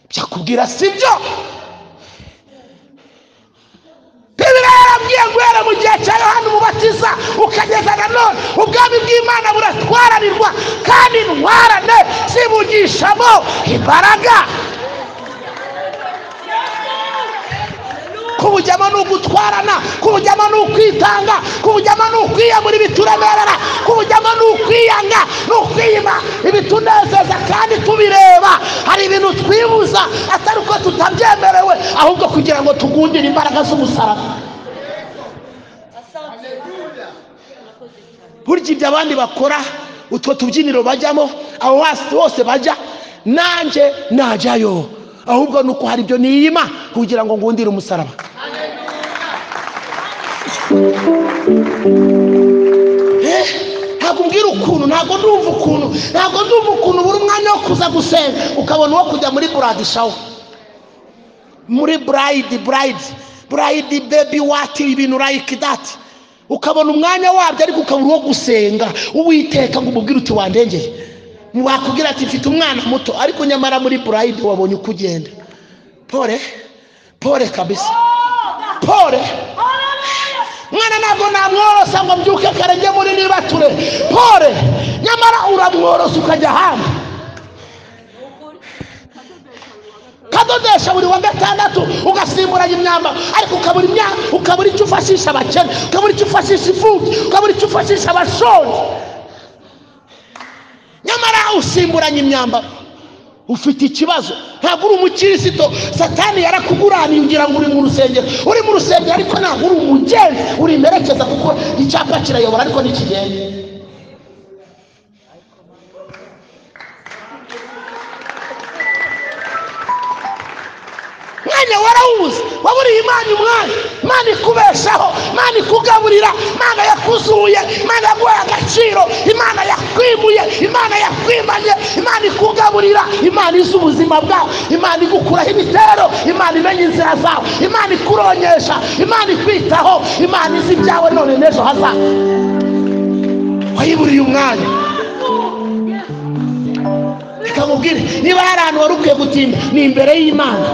Byakubwira sibyo. Bibiri yarabwiye ngo yera mu gihe cya Yohana Umubatiza ukageza na none ubwami bw'Imana buratwararirwa, kandi intwarane zibugishamo imbaraga. Kubujyamo ni ugutwarana, kubujyamo ni ukwitanga, kubujyamo ni ukwiyamura ibituremerera, kubujyamo ni ukwiyanga, ni ukwiyima ibitunezeza kandi tubireba. Hari ibintu twibuza atari uko tutabyemerewe, ahubwo kugira ngo tugundire imbaraga z'umusaraba. Burya ibyo abandi bakora, utwo tubyiniro bajyamo, aho hose bajya, nanjye najyayo, ahubwo nuko hari ibyo niyima kugira ngo ngundire umusaraba. Ntabwo mbwira ukuntu, ntabwo ndumva ukuntu buri umwanya wo kuza gusenga ukabona uwo kujya muri bride shower, muri bride baby what, ibintu like that, ukabona umwanya wabyo, ariko ukabona uwo gusenga Uwiteka ngo umubwire uti wandengeye. Wakubwira ati mfite umwana muto, ariko nyamara muri bride wabonye uko ugenda. Pole kabisa, pole. Mwana ntabwo namworosa ngo mbyuke karenge muri nibature. Pole, nyamara uramworosa ukajya ahandi. Kadodesha buri wa gatandatu ugasimburanya imyambaro, ariko ukabura icyo ufashisha abakene, ukabura icyo ufashisha imfubyi, ukabura icyo ufashisha abashonje. Nyamara usimburanya imyambaro, ufite ikibazo. Ntabwo uri umukristo, Satani yarakuguraniye ugira ngo uri mu rusengero. Uri mu rusengero ariko ntabwo uri umugenzi, uri imperekeza, kuko icyapa kirayobora ariko ntikigenda. Mwanya warawubuze, waburiye Imana umwanya. Imana ikubeshaho, Imana ikugaburira, Imana yakuzuye, Imana yaguhaye agaciro, Imana yakwimuye, Imana yakwimanye, Imana ikugaburira, Imana izi ubuzima bwawe, Imana igukuraho ibitero, Imana imenya inzira zawe, Imana ikuronyesha, Imana ikwitaho, Imana izi ibyawe none n'ejo hazaza. Wayiburiye umwanya. Reka nkubwire, niba hari ahantu wari ukwiye gutinda, ni imbere y'Imana.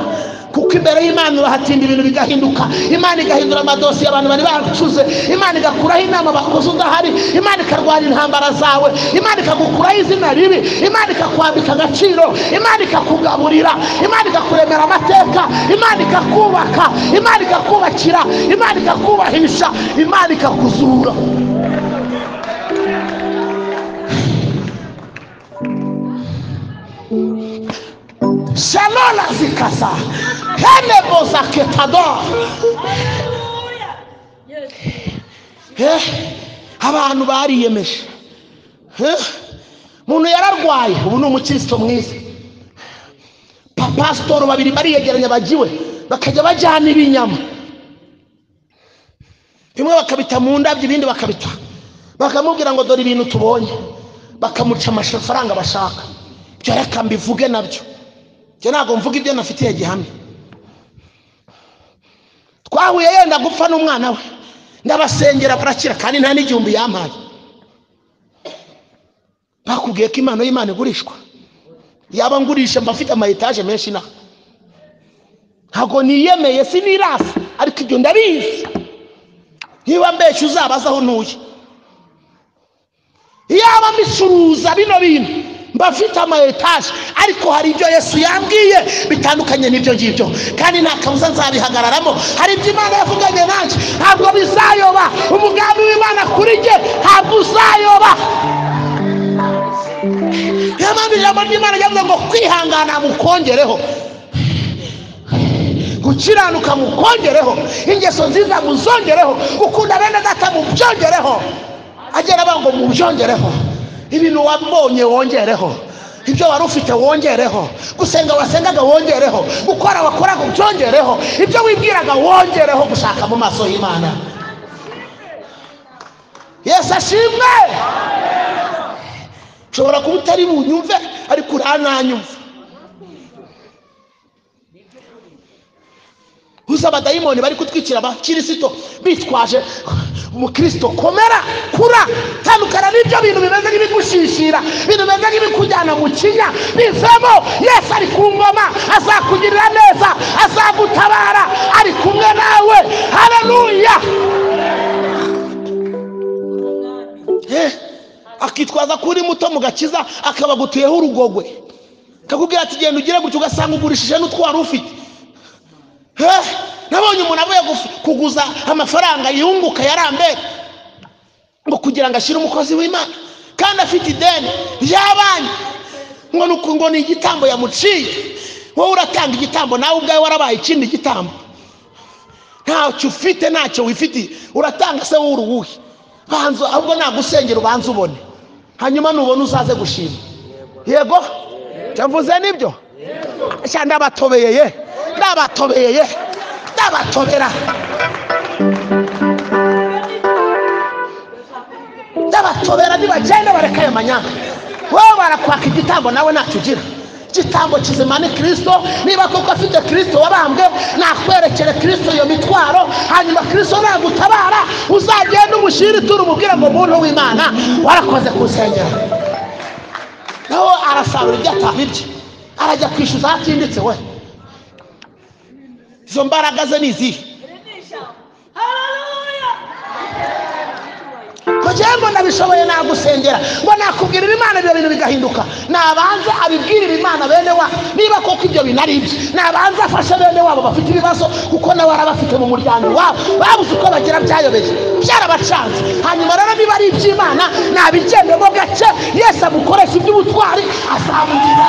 kuko imbere y'Imana bahatinda ibintu bigahinduka. Imana igahindura amadosiye abantu bari bacuze. Imana igakuraho inama bakoze udahari. Imana ikarwanya intambara zawe. Imana ikagukuraho izina ribi. Imana ikakwambika agaciro. Imana ikakugaburira. Imana ikakuremera amateka. Imana ikakubaka. Imana ikakubakira. Imana ikakubahisha. Imana ikakuzura. Shalola zikasa hene boza ketador. Abantu bariyemeje. Muntu yararwaye, ubu ni umukristo mwiza. Pastor babiri bariyegeranya bagiwe bakajya bajyana ibinyama. Bimwe bakabita mu ndabyo, ibindi bakabita. Bakamubwira ngo dore ibintu tubonye. Bakamuca amafaranga bashaka. Byo reka mbivuge nabyo. Je ntago mvuga ibyo nafitiye gihamya. Twahuye yenda gupfa n'umwana we. Ndabasengera barakira kandi nta n'igihumbi yampaye. Bakubwiye ko impano y'Imana igurishwa. Yaba ngurisha mbafite ama etage menshi na. Ntago niyemeye sinirasa ariko ibyo ndabizi. Niba mbeshe uzabaza aho ntuye. Yaba mbicuruza bino bintu mbafite ama etage ariko hari ibyo Yesu yambwiye bitandukanye n'ibyo ngibyo kandi nta kabuza nzabihagararamo. Hari ibyo Imana yavuganye nanjye ntabwo bizayoba. Umugambi w'Imana kuri nge ntabwo uzayoba. Yamambye ijambo ry'Imana ryavuze ngo kwihangana mukongereho, gukiranuka mukongereho, ingeso nziza muzongereho, gukunda bene data mubyongereho. Agera bango mubyongereho. Ibintu wabonye wongereho. Ibyo wari ufite wongereho. Gusenga wasengaga wongereho. Gukora wakoraga byongereho. Ibyo wibwiraga wongereho gushaka mu maso y'Imana. Yesu ashimwe. Shobora kuba utari bunyumve ariko urananyumva. Uza abadayimoni bari kutwikira abakristo bitwaje umukristo komera kura tandukana n'ibyo bintu bimeze nk'ibigushishira, bintu bimeze nk'ibikujyana mu kinya. Bivemo. Yesu ari ku ngoma, azakugirira neza, azagutabara, ari kumwe nawe. Haleluya. Akitwaza kuri muto mu gakiza akaba gutuyeho urugogwe. Kakubwira ati genda ugire gutyo ugasanga ugurishije n'utwara ufite. Nabonye umuntu avuye kuguza amafaranga yunguka yarambere ngo kugira ngo ashire umukozi w'Imana kandi afite ideni ry'abanye ngo ni igitambo yamuciye. Wowe uratanga igitambo nawe ubwawe warabaye ikindi gitambo. Ntacyo ufite ntacyo wifitiye uratanga se wowe uruhuhe. Banzo ahubwo nagusengera ubanze ubone hanyuma nubona uzaze gushima. Yego cyavuze nibyo. Cyanda batobeyeye ndabatobeyeye ndabatobera ndabatobera nibagenda barekaye manyanga. Wowe barakwaka igitambo nawe ntacyo ugira. Igitambo kizima ni Kristo. Niba koko afite Kristo wabambwe nakwerekere Kristo iyo mitwaro hanyuma Kristo nagutabara uzagenda umushira ituru umubwira ngo muntu w'Imana warakoze kusengera. Naho arasarura ibyo atabirye arajya kwishyuza hatinditse we. Izo mbaraga ze nizihe? Kujembo ndabishoboye nagusengera ngo nakubwirira Imana ibyo bintu bigahinduka. Nabanza abibwirira Imana bene wa niba koko ibyo binari ibyo. Nabanza afashe bene wabo bafite ibibazo kuko nawe arabafite mu muryango wabo babuze uko bagira byayobeje byarabacanze. Hanyuma rero niba ari iby'Imana nabigendemo gake Yesu amukoresha iby'ubutwari azamugira.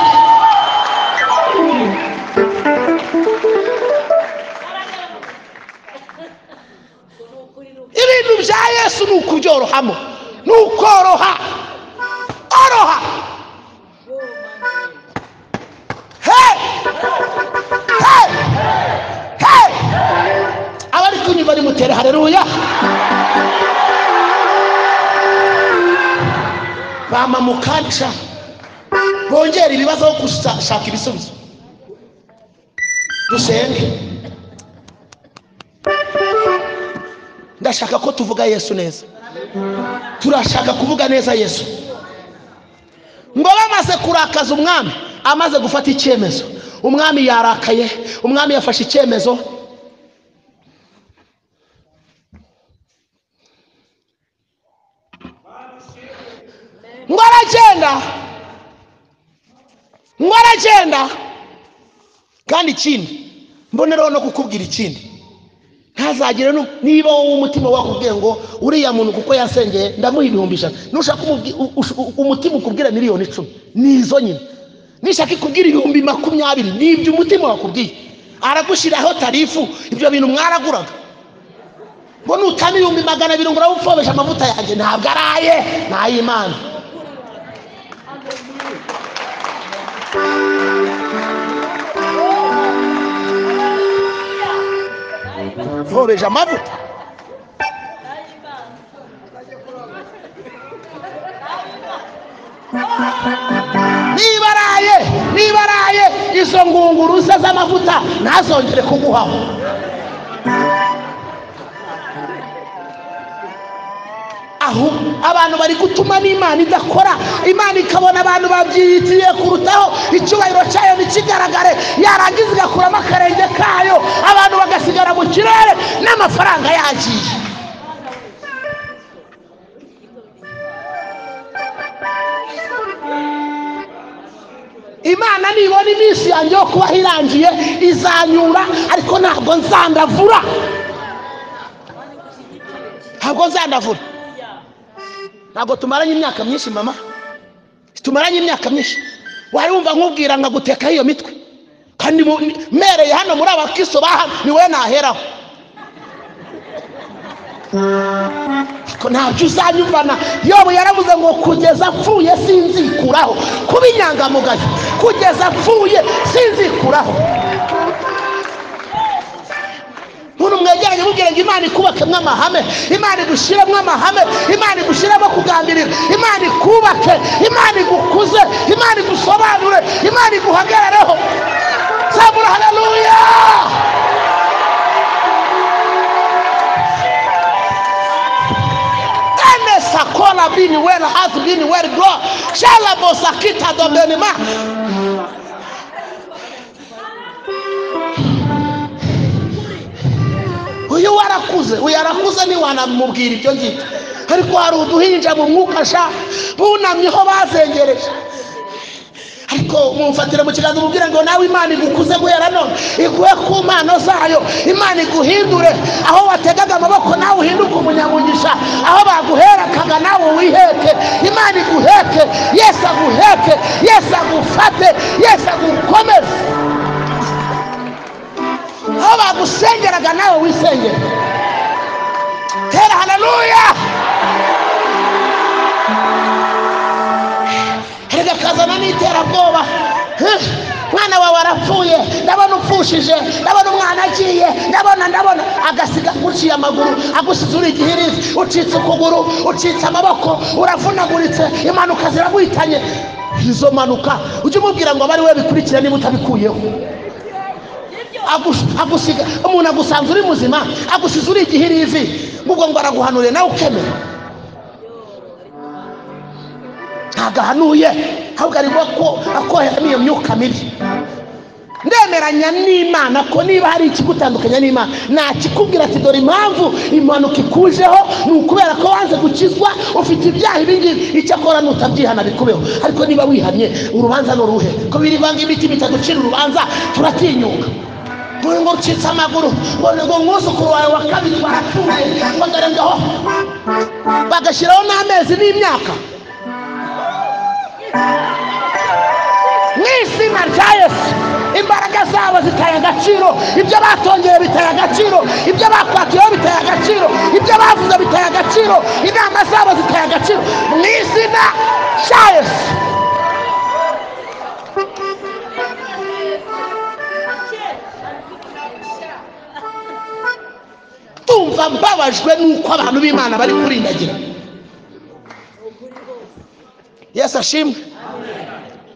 Ibintu bya Yesu ni ukubyorohamo, ni ukoroha. Oroha. Abari kunyumva bari mutere haleluya. Bama mukansha bongera ibibazo aho gushaka ibisubizo. Dusenge. Ndashaka ko tuvuga Yesu neza. Turashaka kuvuga neza Yesu. Ngo bamaze kurakaza umwami amaze gufata icyemezo umwami yarakaye, umwami yafashe icyemezo ngo aragenda kandi ikindi mboneraho no kukubwira ikindi, ntazagire niba wowe umutima wakubwiye ngo uriya muntu kuko yasengeye ndamuha 1,100, nushaka umutima ukubwira 1,10,000 nizo nyine, nishaka ikubwira 20,000 nibyo umutima wakubwiye, aragushiraho tarifu, ibyo bintu mwaraguraga ngo nutama 200,000 ngo urabupfobesha amavuta yanjye, ntabwo araye n'ay'Imana. Pfobesha amavuta niba araye izo ngunguruza z'amavuta ntazongere kuguhaho. Aho abantu bari gutuma n'Imana idakora, Imana ikabona abantu babyiyitiye kurutaho, icyubahiro cyayo ntikigaragare, yarangiza igakuramo akarenge kayo, abantu bagasigara mu kirere n'amafaranga yagiye. Imana nibona iminsi yanjye yo kubaho irangiye izanyura, ariko ntabwo nzandavura, ntabwo tumaranye imyaka myinshi mama, tumaranye imyaka myinshi. Wari wumva nkubwira nkaguteka iyo mitwe, kandi mereye hano muri abakristo bahano niwe naheraho, ko ntabyo uzanyumvana. Yobu yaravuze ngo kugeza apfuye sinzikuraho, kuba inyangamugayo kugeza apfuye sinzikuraho. Muntu mwegeranye mubwire ngo Imana ikubakemwe amahame, Imana igushyiremo amahame, Imana igushyiremo kugambirira, Imana ikubake, Imana igukuze, Imana igusobanure, Imana iguhagarareho. Sabura haleluya. Ene sakola bini wela has bini well grow. Shala bosakita do benima. Uyu arakuze ni wanamubwira ibyo ngibyo, ariko hari uduhinja mu mwuka sha bunamyeho bazengereje. Ariko mumfatire mu kiganza mubwira ngo nawe Imana igukuze guhera none, iguhe ku mpano zayo, Imana iguhindure, aho wategaga amaboko nawe uhinduke umunyamugisha, aho baguherakaga nawe wiheke, Imana iguheke, Yesu aguheke, Yesu agufate, Yesu agukomeze, aho bagusengeraga nawe wisengere. Tera haleluya. Erega kazana n'iterabwoba, mwana wawe arapfuye, ndabona upfushije, ndabona umwana agiye, ndabona agasiga guciye amaguru, agusize uri igihirizi, ucitse ukuguru, ucitse amaboko, uravunaguritse, impanuka ziraguhitanye. Izo manuka ujye umubwira ngo abari we bikurikira niba utabikuyeho. Agusiga umuntu agusanze uri muzima, agusize uri igihirizi, ubwo ngo araguhanure nawe ukemera. Agahanuye ahubwo arimo ko akohera niyo myuka mibi. Ndemeranya n'Imana ko niba hari ikigutandukanya n'Imana, nakikubwira ati dore impamvu impanuka ikujeho ni ukubera ko wanze gukizwa, ufite ibyaha ibingibi, icyo akora nutabyihana bikubeho. Ariko niba wihanye, urubanza n'uruhe ko birivanga imiti bitagucira urubanza, turatinyuka. Ngo ucitse amaguru, ngo umwuzukuru wawe wa kabiri baratuye, ngo dore ngaho bagashyiraho n'amezi n'imyaka. Mw'izina rya Yesu, imbaraga zabo zitaye agaciro, ibyo batongeye bitaye agaciro, ibyo bakwatiyeho bitaye agaciro, ibyo bavuze bitaye agaciro, inama zabo zitaye agaciro, mw'izina rya Yesu. Tumva mbabajwe nuko abantu b'Imana bari kurindagira. Yesu ashimwe.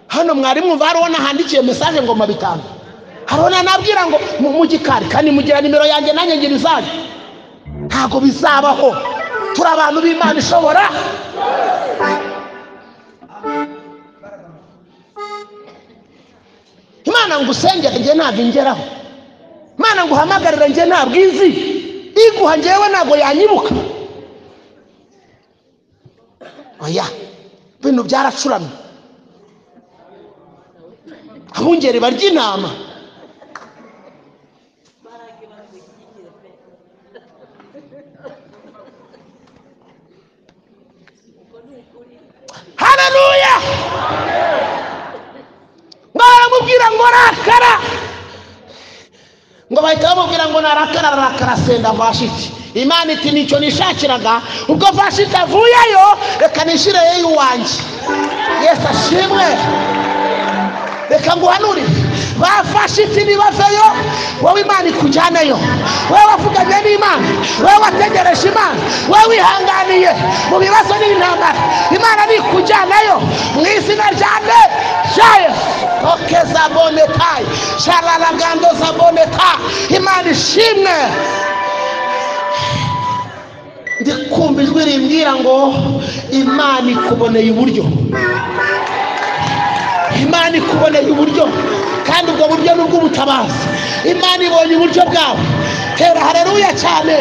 Hano mwari mwumva hariho nahandikiye message ngo mabitanga, hariho nabwira ngo mu gikari kandi mugira nimero yanjye nanjye ngira izanyu. Ntago bizabaho, turi abantu b'Imana ishobora. Imana Mana ngusengera nge ntabwo ingeraho, Mana nguhamagarira nge ntabwo izi, iguha ngewe ntabwo yanyibuka. Oya, bintu byaracuramye. Abungeri barya intama. Haleluya. Baramubwira ngo rakara, ngo bahita bamubwira ngo narakara senda Vashiti. Imana iti nicyo nishakiraga, ubwo Vashiti avuyeyo reka nishireyo iwanjye. Yesu ashimwe. Reka nguhanurire, ba Vashiti nibaveyo, wowe Imana ikujyaneyo. Wowe wavuganye n'Imana, wowe wategereje Imana, wowe wihanganiye mu bibazo n'intambara, Imana nikujyanayo mu izina ryanjye jaye. Oke zabonetai shararagando zaboneta. Imana ishimwe. Ndikumva ijwi rimbwira ngo Imana ikuboneye uburyo, Imana ikuboneye uburyo, kandi ubwo buryo ni ubw'ubutabazi. Imana ibonye uburyo bwawe. Tera haleluya cyane.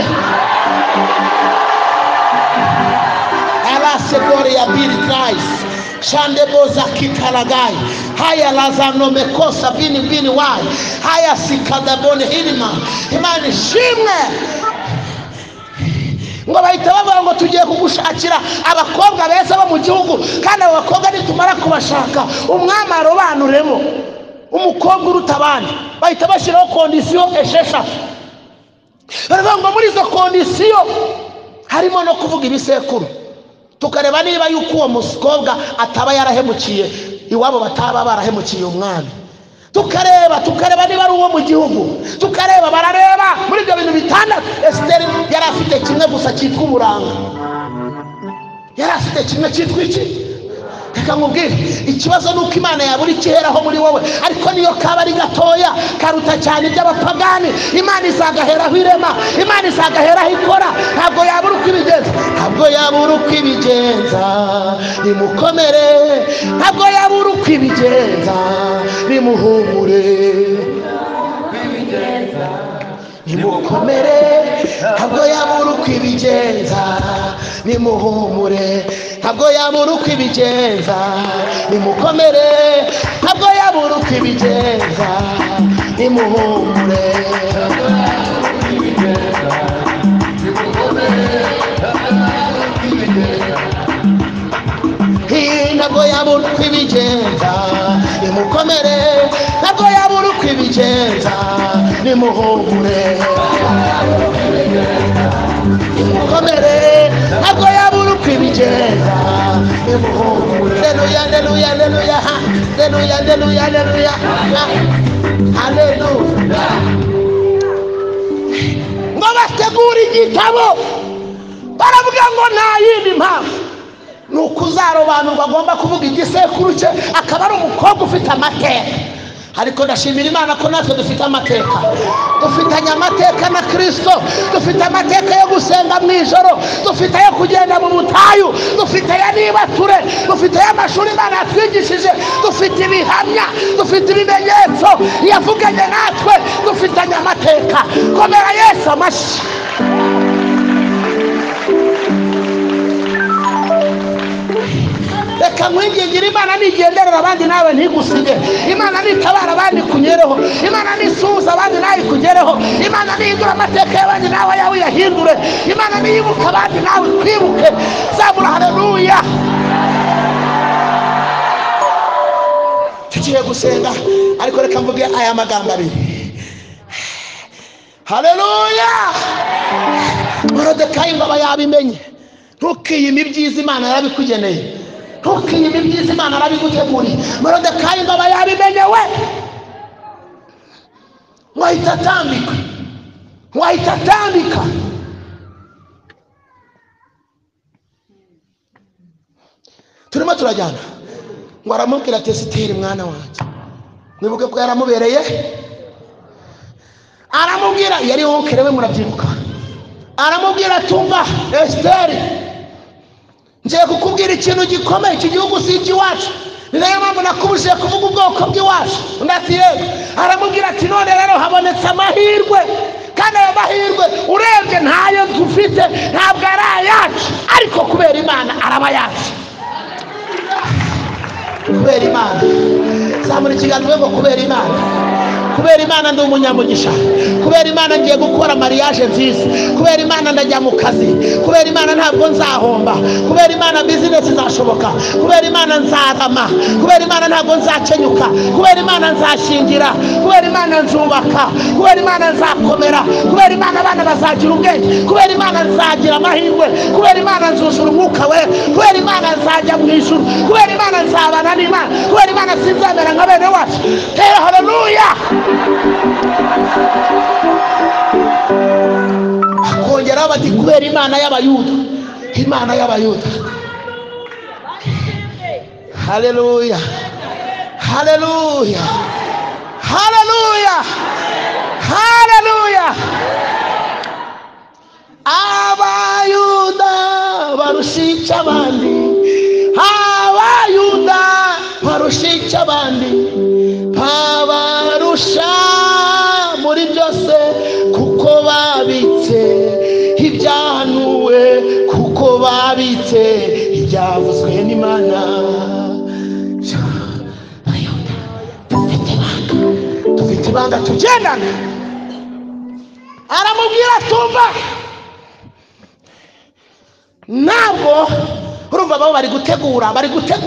Alase gloria bil Christ shande boza kitalagai haya lazano mekosa vini wai haya sikadabone hilima. Imana ishimwe. Ngo bahita bavuga ngo tugiye kugushakira abakobwa beza bo mu gihugu, kandi abo bakobwa nitumara kubashaka umwami arobanuremo umukobwa uruta abandi. Bahita bashyiraho kondisiyo esheshatu. Baravuga ngo muri izo kondisiyo harimo no kuvuga ibisekuru, tukareba niba yuko uwo mukobwa ataba yarahemukiye iwabo, bataba barahemukiye umwami. Tukareba niba ari uwo mu gihugu, tukareba barareba muri ibyo bintu bitandatu. Esiteri yari afite kimwe gusa cyitwa uburanga, yari afite kimwe cyitwa iki? Reka nkubwire, ikibazo nuko Imana yabura ikiheraho muri wowe, ariko niyo kaba ari gatoya karuta cyane iby'abapagani. Imana izagaheraho irema, Imana izagaheraho ikora. Ntabwo yabura uko ibigenza, ntabwo yabura uko ibigenza, nimukomere. Ntabwo yabura uko ibigenza, nimuhumure. Nimukomere, ntabwo yabura uko ibigenza, nimuhumure. Ntabwo yabura uko ibigenza, nimukomere. Ntabwo yabura uko ibigenza, nimuhumure. Ntabwo yabura uko ibigenza, nimukomere. Ntabwo yabura uko ibigenza, nimuhumure. Nimukomere. Ntabwo yabura uko ibigenza, nimuhumure. Haleluya, haleluya, haleluya, haleluya, haleluya, haleluya, haleluya. Ngo bategura igitabo, baravuga ngo nta yindi mpamvu ni ukuzarobanurwa agomba kuvuga igisekuru cye, akaba ari umukobwa ufite amateka. Ariko ndashimira Imana ko natwe dufite amateka. Dufitanye amateka na Kristo, dufite amateka yo gusenga mu ijoro, dufite yo kugenda mu butayu, dufite ya nibature, dufite y'amashuri Imana yatwigishije, dufite ibihamya, dufite ibimenyetso yavuganye natwe, dufitanye amateka. Komera Yesu amashyi. Reka nkwingingira, Imana nigenderera abandi nawe ntigusige. Imana nitabara abandi kunyereho. Imana nisuhuza abandi nawe kugereho. Imana nihindura amateka y'abandi nawe yawe yahindure. Imana niyibuka abandi nawe kwibuke. Zabura haleluya. Tugiye gusenga, ariko reka mvuge aya magambo abiri. Haleluya. Morodekayi ngo aba yabimenye. Ntukiyime ibyiza Imana yarabikugeneye, ntukiyime ibyiza Imana yarabiguteguriye. Morodekayi ngo aba yabimenye we, wahita atambika, wahita atambika. Turimo turajyana, ngo aramubwira ati Esiteri mwana wanjye, mwibuke ko yaramubereye. Aramubwira, yari wokerewe murabyibuka. Aramubwira tumva Esiteri, ngiye kukubwira ikintu gikomeye. Iki gihugu si ikiwacu, niyo mpamvu nakubujije kuvuga ubwoko bw'iwacu. Undi ati yego. Aramubwira ati none rero habonetse amahirwe, kandi ayo mahirwe urebye ntayo dufite, ntabwo ari ayacu, ariko kubera Imana araba yacu. Kubera Imana. Zamura ikiganza ngo kubera Imana. Kubera Imana ndi umunyamugisha. Kubera Imana ngiye gukora mariage nziza. Kubera Imana ndajya mu kazi. Kubera Imana ntabwo nzahomba. Kubera Imana business izashoboka. Kubera Imana nzarama. Kubera Imana ntabwo nzacenyuka. Kubera Imana nzashingira. Kubera Imana nzubaka. Kubera Imana nzakomera. Kubera Imana abana bazagira ubwenge. Kubera Imana nzagira amahirwe. Kubera Imana nzuzura umwuka we. Kubera Imana nzajya mu ijuru. Kubera Imana nzabana n'Imana. Kubera Imana sinzamera nka bene wacu. Haleluya. Akongeraho bati kubera Imana y'Abayuda. Imana y'Abayuda. Haleluya. Haleluya. Haleluya. Haleluya. Abayuda barushica abandi. Abayuda barushica abandi. Babarusha muri byose kuko babitse ibyahanuwe, kuko babitse ibyavuzwe n'Imana. Dufite ibanga tugendana. Aramubwira tumva ntabwo urumva babo bari gutegura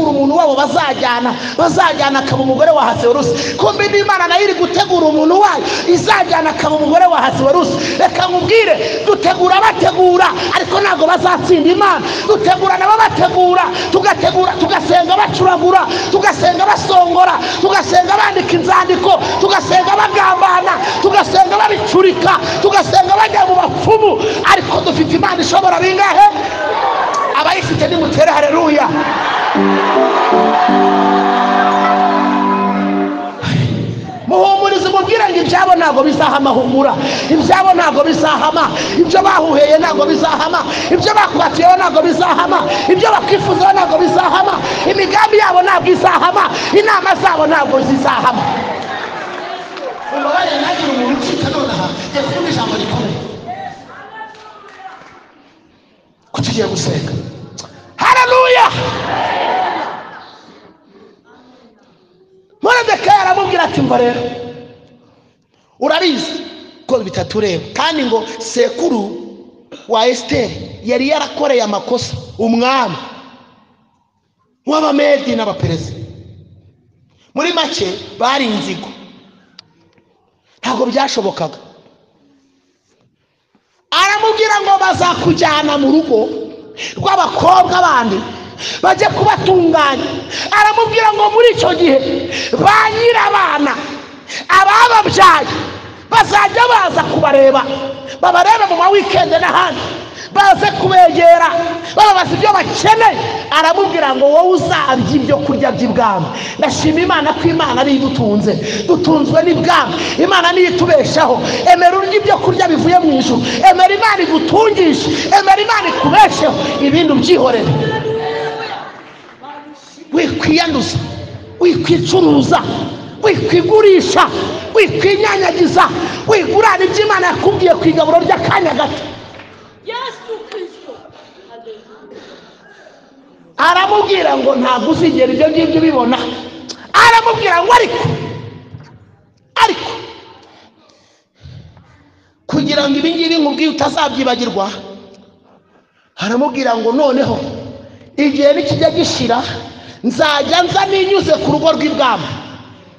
umuntu wabo bazajyana akaba umugore wa Ahasuwerusi. Kumbe n'Imana nayo iri gutegura umuntu wayo izajyana akaba umugore wa Ahasuwerusi. Reka nkubwire, dutegura bategura, ariko ntabwo bazatsinda Imana. Dutegura nabo bategura, tugasenga bacuragura, tugasenga basongora, tugasenga bandika inzandiko, tugasenga bagambana, tugasenga babicurika, tugasenga bajya mu bapfumu, ariko dufite Imana ishobora bingahe? Abayifite nimutere haleluya. Muhumurize mubwire ngo ibyabo ntabwo bizahama. Humura, ibyabo ntabwo bizahama. Ibyo bahuheye ntabwo bizahama. Ibyo bakwatiyeho ntabwo bizahama. Ibyo bakifuzaho ntabwo bizahama. Imigambi yabo ntabwo izahama. Inama zabo ntabwo zizahama. Umubare nagira umuntu ucika nonaha yakundi ijambo rikomeye kutugiye gusenga. Haleluya. Moridekayi aramubwira ati mva rero urabizi ko bitatureba, kandi ngo sekuru wa Esiteri yari yarakoreye amakosa umwami w'Abamedi n'Abaperesi. Muri make bari inzigo, ntabwo byashobokaga. Aramubwira ngo bazakujyana mu rugo rw'abakobwa bandi bajye kubatunganya. Aramubwira ngo muri icyo gihe ba nyirabana abababyaye bazajya baza kubareba, babarebe mu mawikende n'ahandi, baze kubegera bababaza ibyo bakeneye. Aramubwira ngo wowe uzarya ibyo kurya by'ibwami. Ndashima Imana ko Imana ari idutunze, dutunzwe n'ibwami. Imana niyo itubeshaho. Emera urya ibyo kurya bivuye mu ijuru. Emera Imana igutungishe, emera Imana ikubesheho, ibindi ubyihorere. Wikwiyanduza, wikwicuruza, wikwigurisha, wikwinyanyagiza, wigurana ibyo Imana yakubwiye ku igaburo ry'akanya gato. Aramubwira ngo ntabwo uzigera ibyo ngibyo ubibona. Aramubwira ngo ariko kugira ngo ibi ngibi nkubwiye utazabyibagirwa. Aramubwira ngo noneho igihe nikijya gishira nzajya nza ninyuze ku rugo rw'ibwami.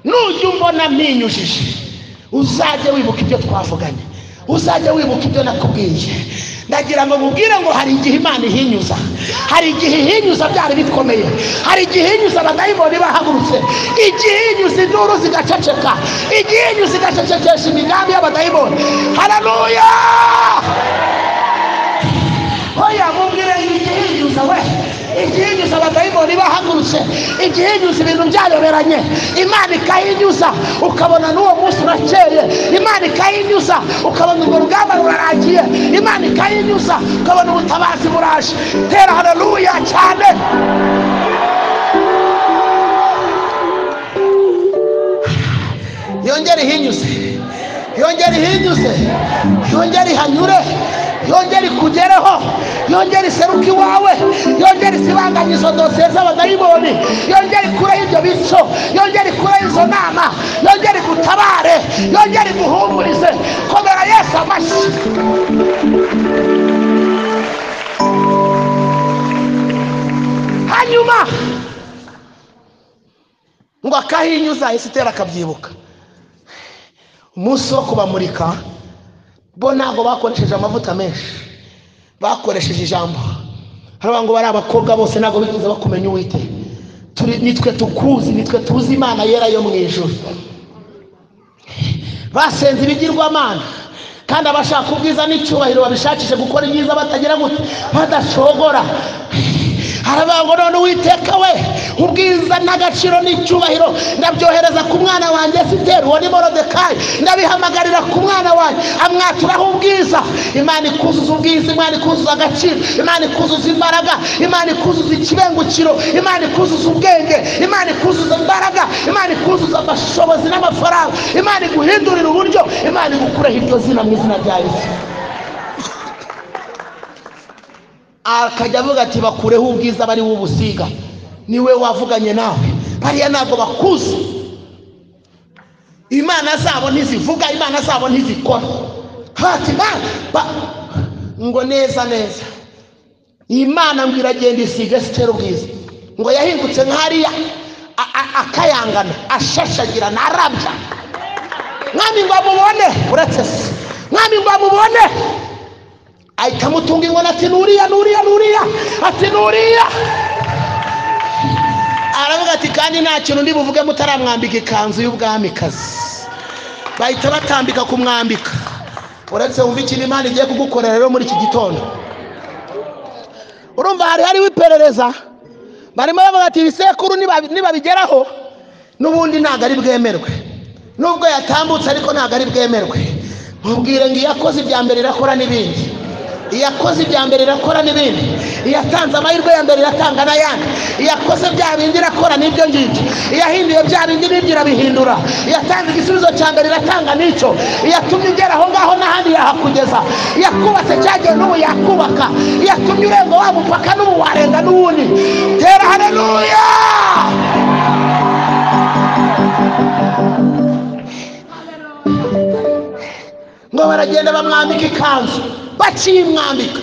Nujya umbona mpinyujije uzajya wibuka ibyo twavuganye, uzajya wibuka ibyo nakubwiye. Ndagira ngo mubwire ngo hari igihe Imana ihinyuza, hari igihe ihinyuza byari bikomeye, hari igihe ihinyuza abadayimoni bahagurutse, igihe ihinyuza induru zigaceceka, igihe ihinyuza igacecekesha imigambi y'abadayimoni. Haleluya. Oya mubwire igihe ihinyuza we, igihe ihinyuza abadayimoni bahagurutse, igihe ihinyuza ibintu byayoberanye, Imana ikahinyuza ukabona n'uwo munsi urakeye. Imana ikahinyuza ukabona urwo rugamba rurarangiye. Imana ikahinyuza ukabona ubutabazi buraje. Tera haleluya cyane. yongere ihinyuze, yongere ihinyuze, yongere ihanyure, yongere ikugereho, yongere iseruke iwawe, yongere isibanganye izo dosiye z'abadayimoni, yongere ikureho ibyo bico, yongere ikureho izo nama, yongere igutabare, yongere iguhumurize. Komera Yesu amashyi. Hanyuma ngo akahinyuza Esiteri akabyibuka. Umunsi wo kubamurika bo ntabwo bakoresheje amavuta menshi, bakoresheje ijambo. Haravuga ngo bari abakobwa bose ntabwo bigeze bakumenya Uwiteka. Nitwe tukuzi, nitwe tuzi Imana yera yo mu ijuru. Basenze ibigirwamana kandi abashaka ubwiza n'icyubahiro babishakishe gukora ibyiza batagira gute, badashogora. Haravuga ngo none Uwiteka we, ubwiza n'agaciro n'icyubahiro ndabyohereza ku mwana wanjye Esiteri, uwo ni Morodekayi, ndabihamagarira ku mwana wanjye, amwaturaho ubwiza. Imana ikuzuza ubwiza, Imana ikuzuza agaciro, Imana ikuzuza imbaraga, Imana ikuzuza ikibengukiro, Imana ikuzuza ubwenge, Imana ikuzuza imbaraga, Imana ikuzuza amashobozi n'amafaranga, Imana iguhindurira uburyo, Imana igukureho iryo zina mu izina rya Yesu. Akajya avuga ati bakureho ubwiza bari ubusiga, niwe wavuganye nawe, bariya ntabwo bakuzi. Imana zabo ntizivuga, Imana zabo ntizikora. Hati ngo neza neza Imana ngo iragenda isiga Esiteri ubwiza, ngo yahingutse nk'ariya akayangana, ashashagirana, arabya. Mwami ngo amubone, uretse se mwami ngo amubone, ahita amutunga inkoni ati nuriya, nuriya, nuriya, ati nuriya. Aravuga ati kandi nta kintu ndi buvuge mutaramwambika ikanzu y'ubwamikazi. Bahita batambika kumwambika. Uretse wumva ikintu Imana igiye kugukorera rero muri iki gitondo. Urumva hariho iperereza, barimo bavuga ati ibisekuru nibabigeraho n'ubundi ntabwo ari bwemerwe, nubwo yatambutse ariko ntabwo ari bwemerwe. Mubwire ngo iyakoze ibya mbere irakora n'ibindi, iyakoze ibya mbere irakora n'ibindi, iyatanze amahirwe ya mbere iratanga n'ayandi, iyakoze bya bindi irakora n'ibyo ngibyo, iyahinduye bya bindi n'ibyo irabihindura, iyatanze igisubizo cya mbere iratanga n'icyo, iyatumye ugera aho ngaho n'ahandi yahakugeza, iyakubatse cyagiye n'ubu yakubaka, iyatumye urenga wa mupaka n'ubu warenga n'uwundi. Tera haleluya. Ngo baragenda bamwambika ikanzu, bakimwambika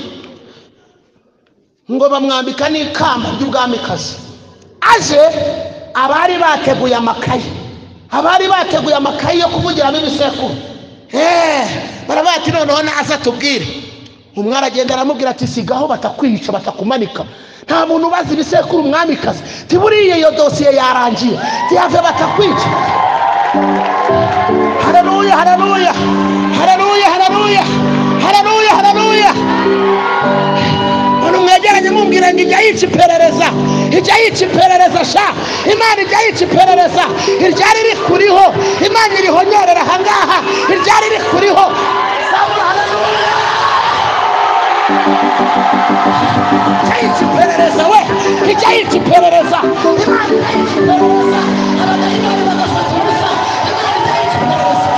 ngo bamwambika n'ikamba ry'ubwamikazi. Aje abari bateguye amakayi yo kuvugiramo ibisekuru, baravuga ati noneho naza tubwire. Umwe aragenda aramubwira ati sigaho batakwica, batakumanika, nta muntu ubaza ibisekuru umwamikazi, tiburiye iyo dosiye yarangiye, tihave batakwica. Haleluya, haleluya, haleluya, haleluya, haleluya, haleluya. Umuntu mwegeranye mubwira ngo ijya yica iperereza, ijya yica iperereza sha, Imana ijya yica iperereza. Iryari rikuriho Imana irihonyorera ahangaha, iryari rikuriho. Haleluya. Ijya yica iperereza we, ijya yica iperereza, Imana ijya yica iperereza. Abadayimoni bagafata ubusa, Imana ijya yica iperereza.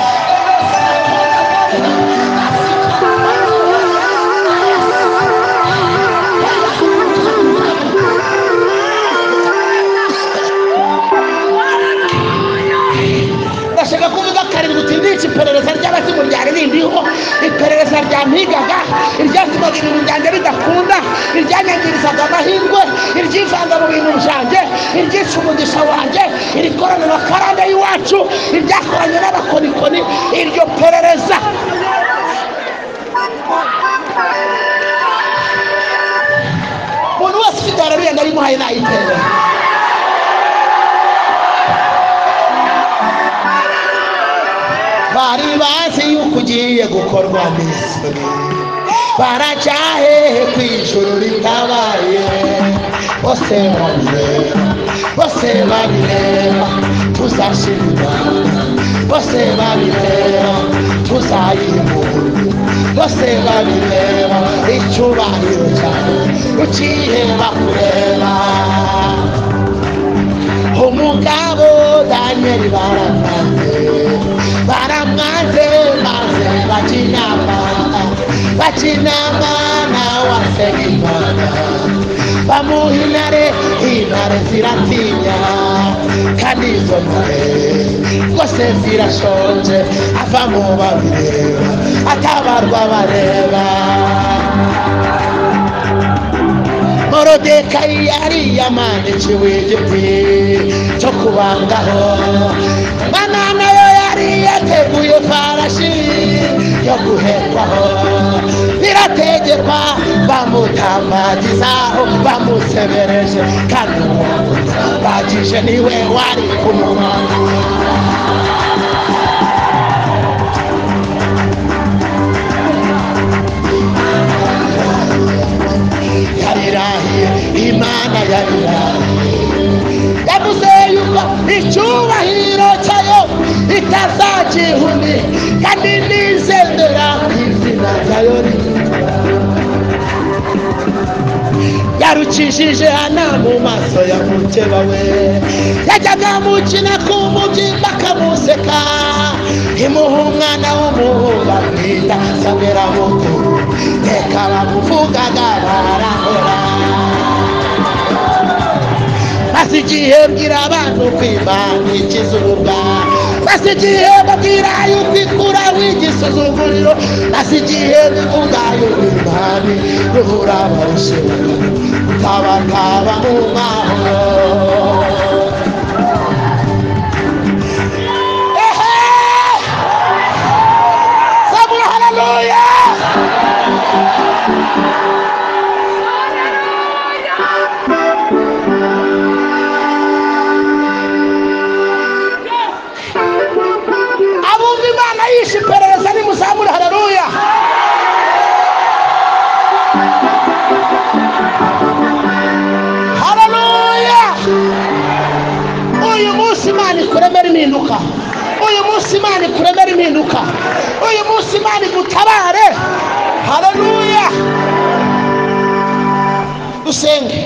Ndashaka kuvuga karindwi uti ndica iperereza ry'abazimu ryari rindiho, iperereza ryampigaga, iryatumaga ibintu byanjye bidakunda, iryanyangirizaga amahirwe, iryivanga mu bintu byanjye, iryica umugisha wanjye, irikoranira karande y'iwacu, iryakoranye n'abakonikoni, iryo perereza. Umuntu wese ufite haleluya ndarimuhaye nayiperereza. Bari bazi yuko ugiye gukorwa n'isoni, baracyahehe ku ijuru ritabaye. Bose babireba tuzashimira, bose babireba tuzayimura, bose babireba icyubahiro cyawe ukiheba kureba. Umugabo Daniel baratanze kinama nawe asenga Imana bamuha intare ziratinya kandi izo ntare rwose zirashonje ava mu babireba atabarwa bareba Morodekayi yari yamaniciwe igiti cyo kubangaho Mana nayo yari yateguye farashi yo guhekwaho birategekwa bamutambagizaho bamusebereje kandi bagije niwe wari kumubona yarirahiye Imana yarirahiye yavuze yuko icyubahiro cyayo itazagihuni kandi nizendera izina ryayo yarukishije Hana mu maso ya mukeba we yajyaga mukina ku mubyimba akamuseka imuha umwana w'umuhungu amwita Samweli mukuru reka bamuvugaga barahora basigiye bwira abantu kw'Imana ikizurwa basigiye babwira yuko ikura w'igisuzuguriro basigiye bivuga yuko Imana ruhura abarusheho utabakaba mu mahoro Sabura haleluya abumva Imana yishe iperereza nimuzamure haleluya haleluya uyu munsi Imana ikuremera impinduka uyu munsi Imana ikuremera impinduka uyu munsi Imana igutabare haleluya dusenge